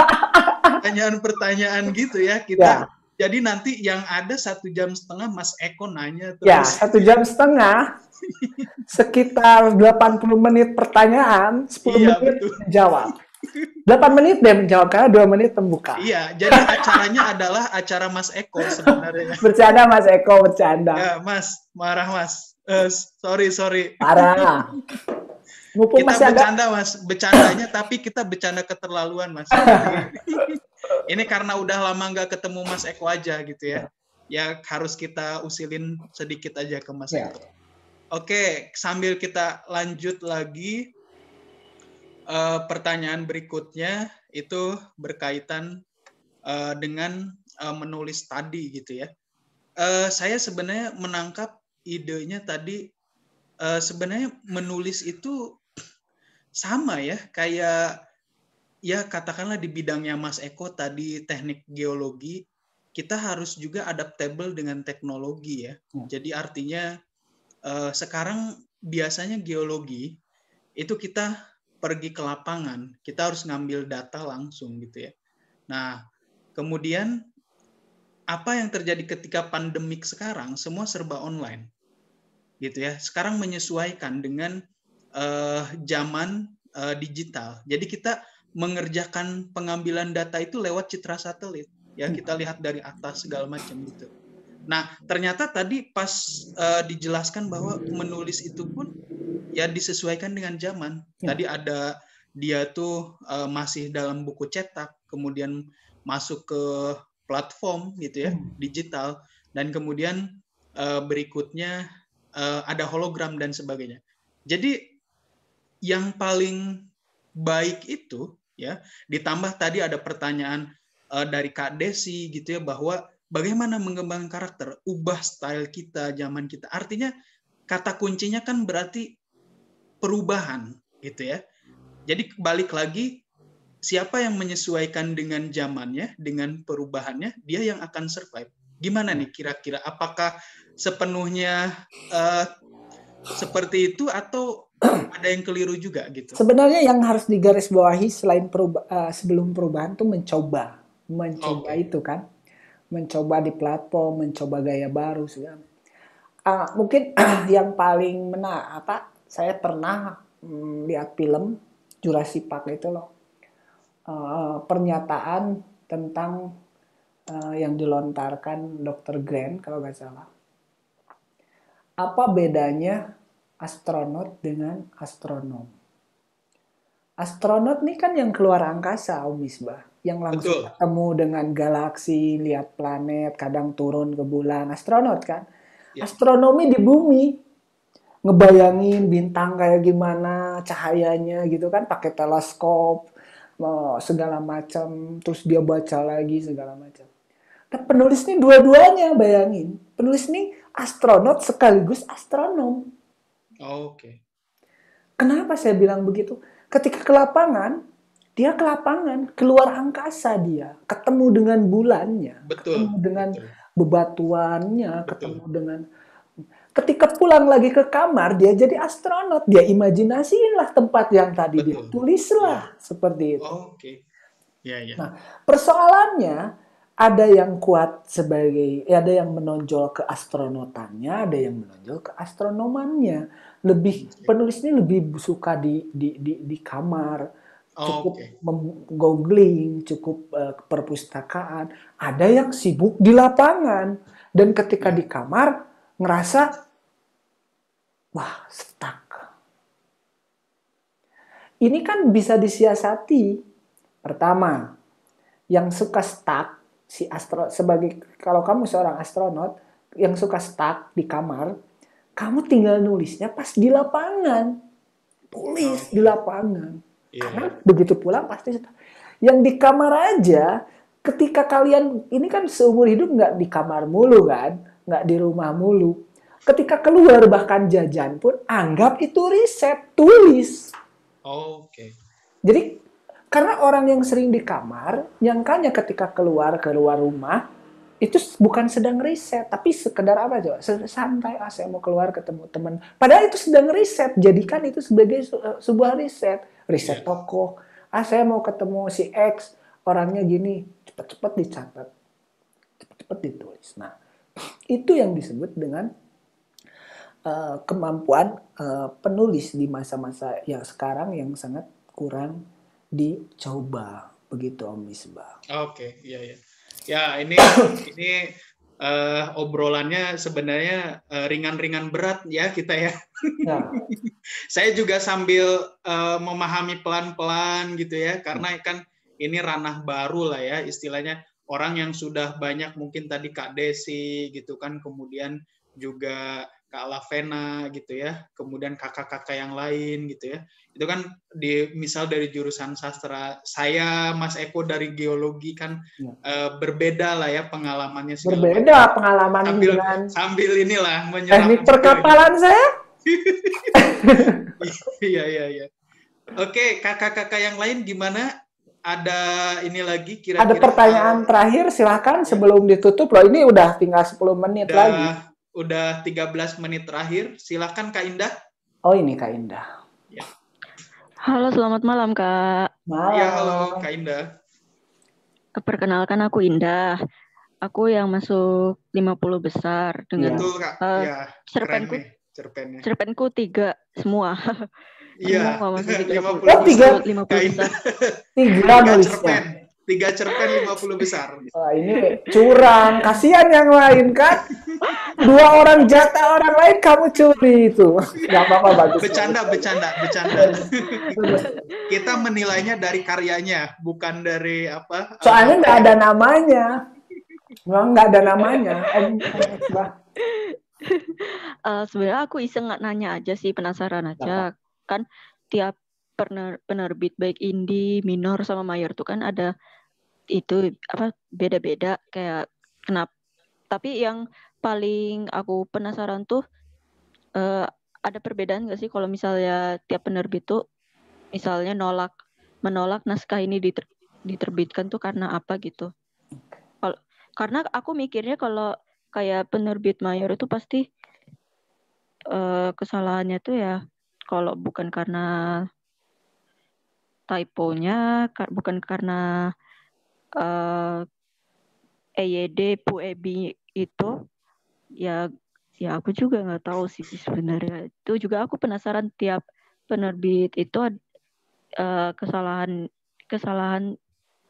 Pertanyaan-pertanyaan gitu ya kita. Ya. Jadi nanti yang ada 1,5 jam Mas Eko nanya terus. Ya, 1,5 jam. Sekitar 80 menit pertanyaan, 10 menit menjawab. 8 menit deh menjawab karena 2 menit pembuka. Iya, jadi acaranya adalah acara Mas Eko sebenarnya. Bercanda Mas Eko, bercanda. Ya, Mas, marah Mas. Sorry. Parah. Mumpung kita bercanda Mas, bercandanya tapi kita bercanda keterlaluan Mas. Ini karena udah lama nggak ketemu Mas Eko aja gitu ya. Ya harus kita usilin sedikit aja ke Mas Eko. Oke, sambil kita lanjut lagi, pertanyaan berikutnya itu berkaitan dengan menulis tadi gitu ya. Saya sebenarnya menangkap idenya tadi, sebenarnya menulis itu sama ya, kayak ya katakanlah di bidangnya Mas Eko tadi teknik geologi, kita harus juga adaptable dengan teknologi ya. Jadi artinya sekarang biasanya geologi itu kita pergi ke lapangan, kita harus ngambil data langsung gitu ya. Nah, kemudian apa yang terjadi ketika pandemik sekarang, semua serba online gitu ya. Sekarang menyesuaikan dengan zaman digital. Jadi kita mengerjakan pengambilan data itu lewat citra satelit ya, kita lihat dari atas segala macam gitu. Nah, ternyata tadi pas dijelaskan bahwa menulis itu pun ya disesuaikan dengan zaman. Tadi ada dia tuh masih dalam buku cetak, kemudian masuk ke platform gitu ya, digital, dan kemudian berikutnya ada hologram dan sebagainya. Jadi yang paling baik itu ya, ditambah tadi ada pertanyaan dari Kak Desi gitu ya, bahwa bagaimana mengembangkan karakter, ubah style kita, zaman kita. Artinya kata kuncinya kan berarti perubahan gitu ya. Jadi balik lagi, siapa yang menyesuaikan dengan zamannya, dengan perubahannya, dia yang akan survive. Gimana nih kira-kira? Apakah sepenuhnya seperti itu atau ada yang keliru juga gitu? Sebenarnya yang harus digarisbawahi selain sebelum perubahan tuh mencoba itu kan, mencoba di platform, mencoba gaya baru segala. Mungkin yang paling saya pernah lihat film Jurassic Park itu loh, pernyataan tentang yang dilontarkan Dr. Grant kalau nggak salah. Apa bedanya astronot dengan astronom? Astronot nih kan yang keluar angkasa, Om Misbah, yang langsung ketemu dengan galaksi, lihat planet, kadang turun ke bulan. Astronot kan? Ya. Astronomi di bumi, ngebayangin bintang kayak gimana cahayanya gitu kan, pakai teleskop segala macam, terus dia baca lagi segala macam. Nah, penulis nih dua-duanya, bayangin. Penulis nih astronot sekaligus astronom. Oke. Kenapa saya bilang begitu? Ketika ke lapangan, dia ke lapangan, keluar angkasa dia, ketemu dengan bulannya, ketemu dengan bebatuannya, ketemu dengan ketika pulang lagi ke kamar, dia jadi astronot. Dia imajinasiin lah tempat yang tadi dia tulislah seperti itu. Oke. Ya, ya. Nah, persoalannya ada yang kuat ada yang menonjol ke astronotannya, ada yang menonjol ke astronomannya. Penulis ini lebih suka di kamar, cukup googling, cukup perpustakaan. Ada yang sibuk di lapangan, dan ketika di kamar ngerasa wah, stuck. Ini kan bisa disiasati. Pertama, yang suka stuck kalau kamu seorang astronot yang suka stuck di kamar, kamu tinggal nulisnya pas di lapangan. Tulis di lapangan. Karena begitu pulang pasti stuck. Yang di kamar aja, ketika kalian ini kan seumur hidup nggak di kamar mulu kan, nggak di rumah mulu. Ketika keluar bahkan jajan pun anggap itu riset, tulis. Oke. Jadi karena orang yang sering di kamar, nyangkanya ketika keluar rumah itu bukan sedang riset, tapi sekedar apa coba? Santai, saya mau keluar ketemu teman. Padahal itu sedang riset, jadikan itu sebagai sebuah riset tokoh. Saya mau ketemu si X, orangnya gini, cepat-cepat dicatat, cepat-cepat ditulis. Nah, itu yang disebut dengan kemampuan penulis di masa-masa yang sekarang yang sangat kurang dicoba, begitu Om Misbah. Oke, iya ya. Ya, ini obrolannya sebenarnya ringan-ringan berat ya kita ya. Saya juga sambil memahami pelan-pelan gitu ya, karena kan ini ranah baru lah ya, istilahnya orang yang sudah banyak mungkin tadi Kak Desi gitu kan, kemudian juga Kak Lavena gitu ya, kemudian kakak-kakak yang lain gitu ya. Itu kan misal dari jurusan sastra, saya Mas Eko dari geologi kan berbeda lah ya pengalamannya. Berbeda pengalaman sambil inilah menyelam. Teknik perkapalan saya. Iya. Oke, kakak-kakak yang lain gimana? Ada ini lagi kira-kira? Ada pertanyaan terakhir, silakan sebelum ditutup loh. Ini udah tinggal 10 menit lagi. Udah 13 menit terakhir. Silakan Kak Indah. Oh, ini Kak Indah. Ya. Halo, selamat malam Kak. Malam. Ya, halo Kak Indah. Perkenalkan aku Indah. Aku yang masuk 50 besar dengan Betul, Kak. cerpenku 3 semua. Iya. Semua masuk 50 besar. 3 nulisnya. 3 cerpen 50 besar. Wah, ini curang. Kasihan yang lain kan. 2 orang jatah orang lain kamu curi itu. Gak apa-apa, bagus. Bercanda. Kita menilainya dari karyanya, bukan dari apa. Soalnya nggak ada namanya. Nggak ada namanya. Sebenarnya aku iseng nanya aja sih, penasaran aja. Kan tiap penerbit baik indie, minor sama mayor tuh kan ada itu apa beda-beda kayak kenapa. Tapi yang paling aku penasaran tuh ada perbedaan nggak sih kalau misalnya tiap penerbit tuh misalnya menolak naskah ini diterbitkan tuh karena apa gitu. Karena aku mikirnya kalau kayak penerbit mayor itu pasti kesalahannya tuh ya kalau bukan karena typonya, bukan karena EYD, PUEBI itu ya aku juga nggak tahu sih sebenarnya. Itu juga aku penasaran tiap penerbit itu kesalahan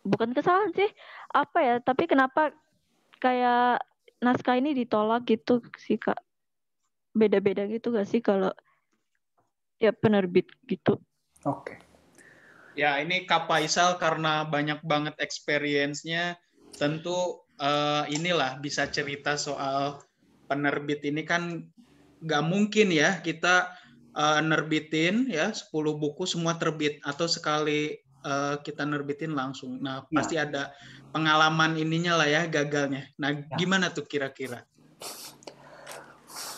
bukan kesalahan sih apa ya, tapi kenapa kayak naskah ini ditolak gitu sih Kak, beda-beda gitu gak sih kalau tiap penerbit gitu. Oke. Ya, ini Kak Faisal karena banyak banget experience-nya, tentu inilah bisa cerita soal penerbit ini kan nggak mungkin ya kita nerbitin ya 10 buku semua terbit atau sekali kita nerbitin langsung. Nah, pasti ada pengalaman ininya lah ya, gagalnya. Nah, gimana tuh kira-kira?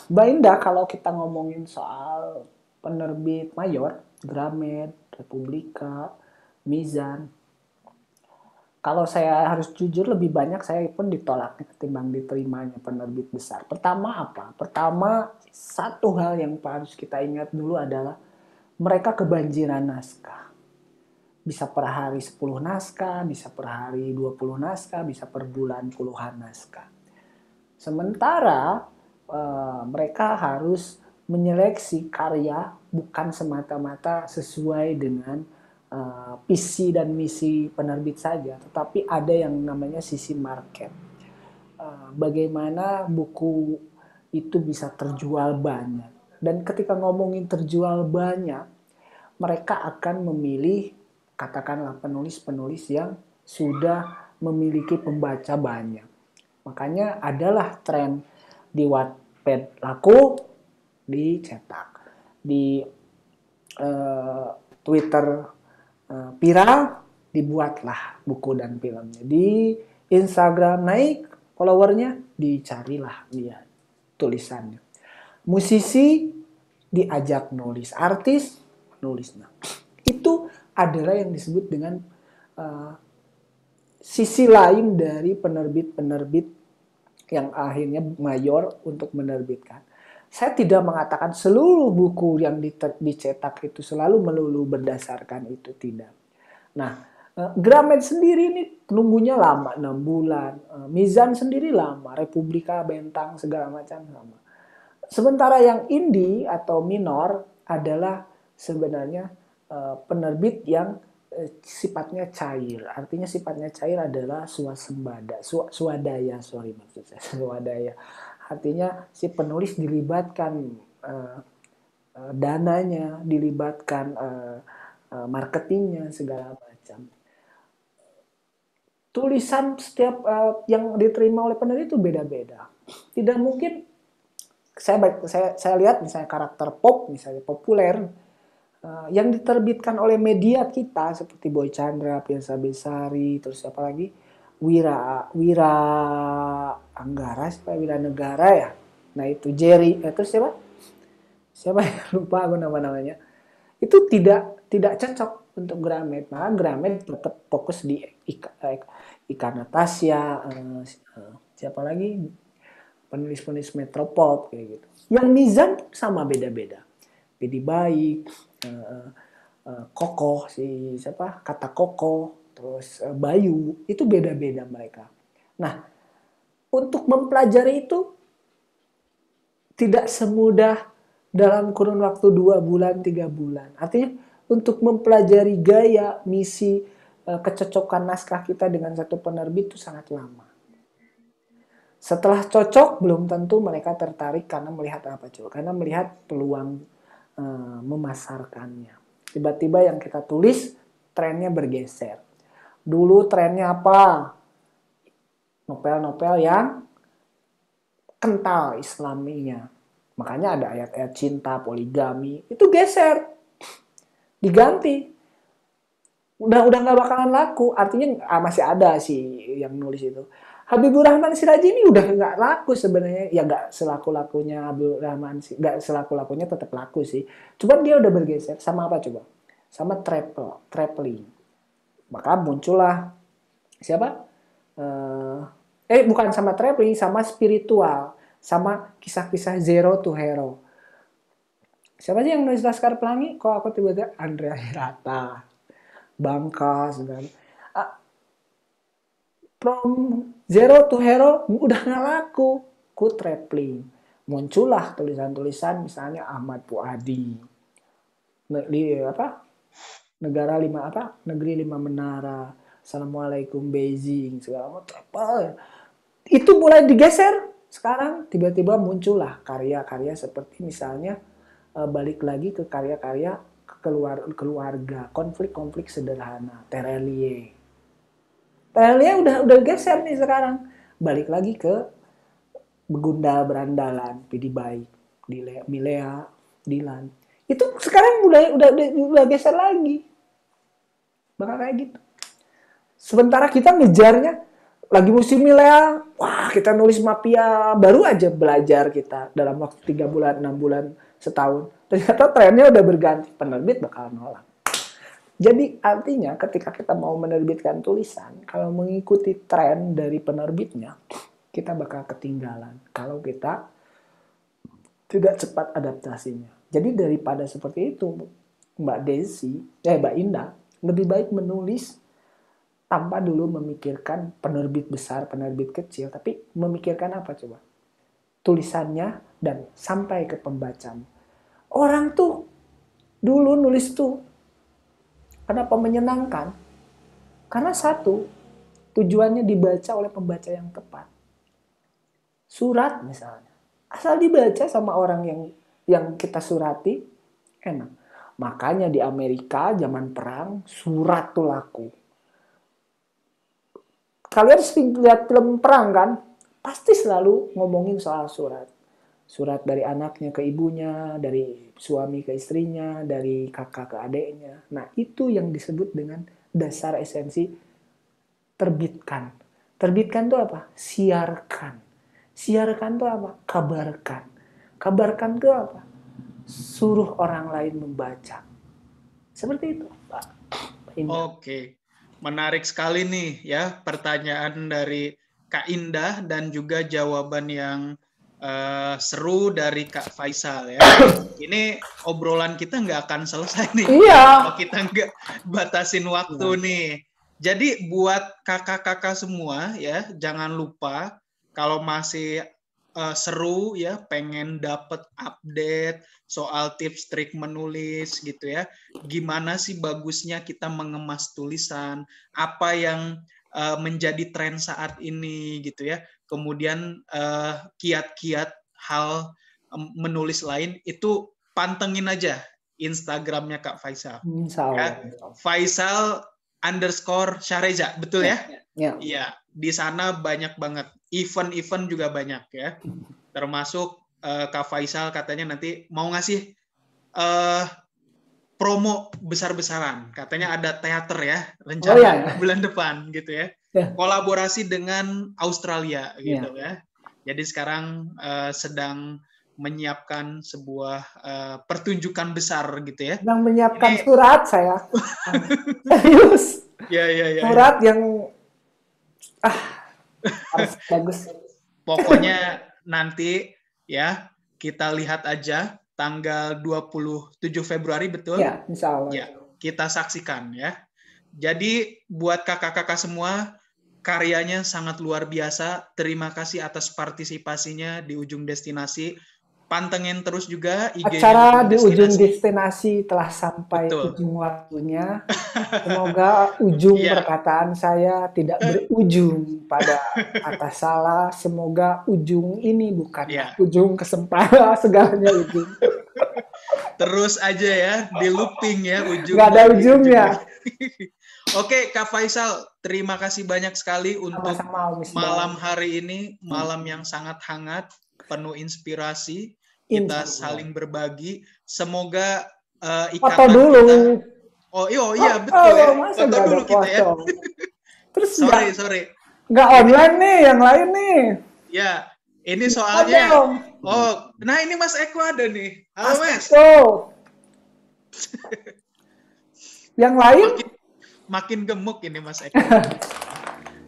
Mbak Indah, kalau kita ngomongin soal penerbit mayor, Gramet, Republika, Mizan, kalau saya harus jujur lebih banyak saya pun ditolaknya ketimbang diterimanya penerbit besar. Pertama apa? Pertama satu hal yang harus kita ingat dulu adalah mereka kebanjiran naskah. Bisa per hari 10 naskah, bisa per hari 20 naskah, bisa per bulan puluhan naskah. Sementara mereka harus menyeleksi karya bukan semata-mata sesuai dengan visi dan misi penerbit saja, tetapi ada yang namanya sisi market. Bagaimana buku itu bisa terjual banyak. Dan ketika ngomongin terjual banyak, mereka akan memilih katakanlah penulis-penulis yang sudah memiliki pembaca banyak. Makanya adalah tren di Wattpad laku, dicetak. Di Twitter viral, dibuatlah buku dan filmnya. Di Instagram naik followernya, dicarilah dia tulisannya. Musisi diajak nulis, artis nulis. Nah, itu adalah yang disebut dengan sisi lain dari penerbit-penerbit yang akhirnya mayor untuk menerbitkan. Saya tidak mengatakan seluruh buku yang dicetak itu selalu melulu berdasarkan itu, tidak. Nah, Gramet sendiri ini nunggunya lama, 6 bulan. Mizan sendiri lama, Republika, Bentang, segala macam sama. Sementara yang indie atau minor adalah sebenarnya penerbit yang sifatnya cair. Artinya sifatnya cair adalah swadaya, swadaya. Artinya si penulis dilibatkan dananya, dilibatkan marketingnya, segala macam. Tulisan setiap yang diterima oleh penerbit itu beda-beda. Tidak mungkin saya lihat misalnya karakter pop, misalnya populer, yang diterbitkan oleh media kita seperti Boy Chandra, Piasa Besari, terus apa lagi, Wira Anggara, Wira Negara ya. Nah itu Jerry, terus siapa ya, lupa aku nama-namanya. Itu tidak cocok untuk Gramet. Maka Gramet tetap fokus di Ika Natasha, siapa lagi, penulis-penulis metropop kayak gitu. Yang Mizan sama beda-beda. Pidi Baik, Kokoh, kata Kokoh, terus Bayu, itu beda-beda mereka. Nah, untuk mempelajari itu tidak semudah dalam kurun waktu 2 bulan, 3 bulan. Artinya untuk mempelajari gaya, misi, kecocokan naskah kita dengan satu penerbit itu sangat lama. Setelah cocok, belum tentu mereka tertarik karena melihat apa coba? Karena melihat peluang memasarkannya. Tiba-tiba yang kita tulis trennya bergeser. Dulu trennya apa? Novel-novel yang kental islaminya. Makanya ada ayat-ayat cinta, poligami. Itu geser. Diganti. Udah nggak bakalan laku. Artinya masih ada sih yang nulis itu. Habibur Rahman Siraji ini udah nggak laku sebenarnya, ya nggak selaku-lakunya Habibur Rahman, nggak selaku-lakunya tetap laku sih. Cuman dia udah bergeser sama apa coba? Sama traveling. Maka muncullah siapa? Bukan sama traveling, sama spiritual, sama kisah-kisah Zero to Hero. Siapa sih yang nulis Laskar Pelangi? Kok aku tiba-tiba Andrea Hirata, Bangka, segala. From Zero to Hero udah nggak laku, ku traveling. Muncullah tulisan-tulisan misalnya Ahmad Puadi, Negeri 5 Menara, Assalamualaikum Beijing, segala macam. Itu mulai digeser. Sekarang tiba-tiba muncullah karya-karya seperti misalnya balik lagi ke karya-karya keluarga, konflik-konflik sederhana, Terelie udah geser nih sekarang. Balik lagi ke Begundal Berandalan, Pidi Baik, Milea, Dilan. Itu sekarang udah geser lagi. Bakal kayak gitu. Sementara kita ngejarnya lagi musim Milea, wah kita nulis mafia, baru aja belajar kita dalam waktu 3 bulan, 6 bulan, setahun. Ternyata trennya udah berganti, penerbit bakal nolak. Jadi artinya ketika kita mau menerbitkan tulisan, kalau mengikuti tren dari penerbitnya, kita bakal ketinggalan. Kalau kita tidak cepat adaptasinya. Jadi daripada seperti itu, Mbak Indah, lebih baik menulis tanpa dulu memikirkan penerbit besar, penerbit kecil, tapi memikirkan apa coba? Tulisannya dan sampai ke pembaca. Orang tuh dulu nulis tuh kenapa menyenangkan? Karena satu, tujuannya dibaca oleh pembaca yang tepat. Surat misalnya, asal dibaca sama orang yang kita surati, enak. Makanya di Amerika zaman perang surat tuh laku. Kalian sering lihat film perang kan? Pasti selalu ngomongin soal surat. Surat dari anaknya ke ibunya, dari suami ke istrinya, dari kakak ke adiknya. Nah, itu yang disebut dengan dasar esensi terbitkan. Terbitkan itu apa? Siarkan. Siarkan itu apa? Kabarkan. Kabarkan itu apa? Suruh orang lain membaca. Seperti itu, Pak. Oke. Menarik sekali nih ya pertanyaan dari Kak Indah dan juga jawaban yang seru dari Kak Faisal ya. Ini obrolan kita nggak akan selesai nih. Iya. Kalau kita nggak batasin waktu nih. Jadi buat kakak-kakak semua ya, jangan lupa kalau masih seru ya, pengen dapat update soal tips trik menulis gitu ya. Gimana sih bagusnya kita mengemas tulisan, apa yang menjadi tren saat ini gitu ya. Kemudian kiat-kiat hal menulis lain itu pantengin aja Instagramnya Kak Faisal. Ya. Faisal_Syahreza, betul ya? Iya. Di sana banyak banget. Event-event juga banyak ya. Termasuk Kak Faisal katanya nanti mau ngasih promo besar-besaran. Katanya ada teater ya, rencana bulan depan gitu ya. Kolaborasi dengan Australia gitu ya. Jadi sekarang sedang menyiapkan sebuah pertunjukan besar gitu ya. Sedang menyiapkan surat saya. Serius. Ya. Surat yang harus bagus. Pokoknya nanti ya kita lihat aja tanggal 27 Februari betul? Ya, insya Allah. Ya, kita saksikan ya. Jadi buat kakak-kakak semua, karyanya sangat luar biasa. Terima kasih atas partisipasinya di Ujung Destinasi. Pantengin terus juga IG-nya acara di Ujung Destinasi telah sampai ujung waktunya. Semoga ujung perkataan saya tidak berujung pada kata salah. Semoga ujung ini bukan ujung kesempatan, segalanya ujung. Terus aja ya, di looping ya ujung. Nggak ada ujungnya. Oke, Kak Faisal, terima kasih banyak sekali untuk malam hari ini, malam yang sangat hangat, penuh inspirasi. Kita saling berbagi. Semoga ikatan kita. Oh iya betul ya. Foto dulu kita ya. Terus sorry. Nggak online nih, yang lain nih. Ya, ini soalnya. Oh, nah ini Mas Eko ada nih. Halo Mas. Yang lain? Makin gemuk ini Mas Eko.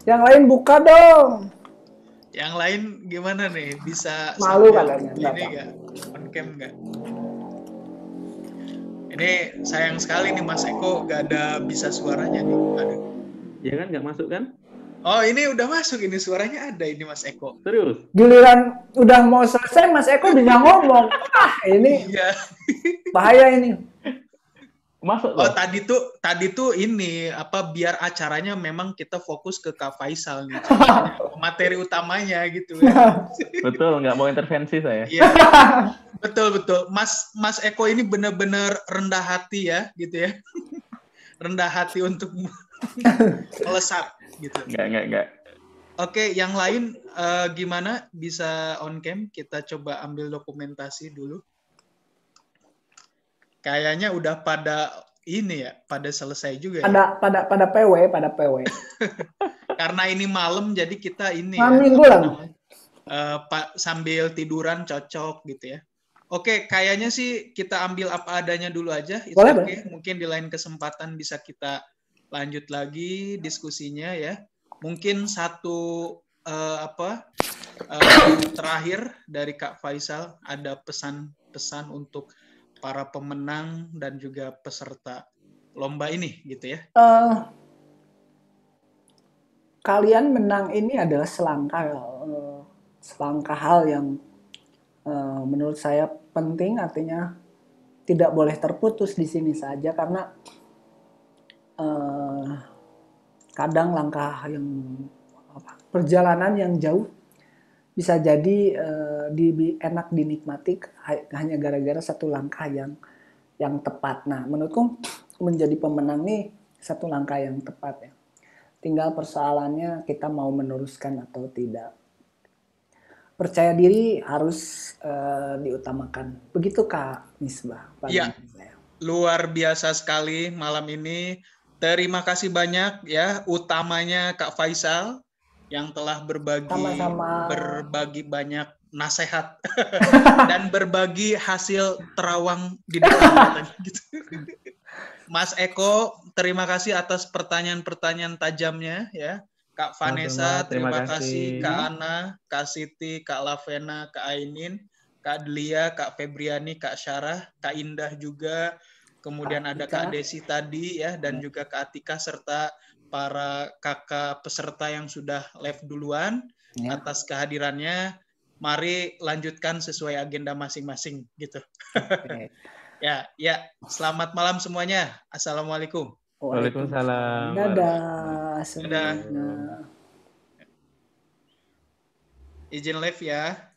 Yang lain buka dong. Yang lain gimana nih? Bisa malu katanya. Ini nggak? On cam nggak? Ini sayang sekali nih Mas Eko nggak ada bisa suaranya nih. Aduh. Ya kan nggak masuk kan? Oh ini udah masuk ini suaranya ada ini Mas Eko. Serius? Giliran udah mau selesai Mas Eko udah ngomong. Ini bahaya ini. Masuk loh. Oh tadi tuh ini apa biar acaranya memang kita fokus ke Kak Faisal nih. Materi utamanya gitu ya. Betul, nggak mau intervensi saya. Iya. Betul. Mas Eko ini benar-benar rendah hati ya gitu ya. Rendah hati untuk melesat gitu. Enggak. Oke, yang lain gimana bisa on cam? Kita coba ambil dokumentasi dulu. Kayaknya udah pada ini ya, pada selesai juga. Pada PW. Karena ini malam, jadi kita ini minggu lah. Sambil tiduran cocok gitu ya. Oke, kayaknya sih kita ambil apa adanya dulu aja. Boleh. Mungkin di lain kesempatan bisa kita lanjut lagi diskusinya ya. Mungkin satu terakhir dari Kak Faisal, ada pesan-pesan untuk para pemenang dan juga peserta lomba ini gitu ya? Kalian menang ini adalah selangkah hal yang menurut saya penting, artinya tidak boleh terputus di sini saja, karena kadang langkah yang perjalanan yang jauh bisa jadi enak dinikmati hanya gara-gara satu langkah yang tepat. Nah, menurutku menjadi pemenang nih satu langkah yang tepat ya. Tinggal persoalannya kita mau meneruskan atau tidak. Percaya diri harus diutamakan. Begitu Kak Misbah. Iya, luar biasa sekali malam ini. Terima kasih banyak ya, utamanya Kak Faisal yang telah berbagi banyak nasihat dan berbagi hasil terawang di depan gitu. Mas Eko, terima kasih atas pertanyaan-pertanyaan tajamnya ya. Kak Vanessa, terima kasih. Kak Ana, Kak Siti, Kak Lavena, Kak Ainin, Kak Delia, Kak Febriani, Kak Syarah, Kak Indah juga. Kemudian ada Kak Desi tadi ya, dan juga Kak Atika, serta para kakak peserta yang sudah live duluan atas kehadirannya. Mari lanjutkan sesuai agenda masing-masing gitu. Okay. Ya, selamat malam semuanya. Assalamualaikum. Waalaikumsalam. Dadah. Dadah. Izin live ya.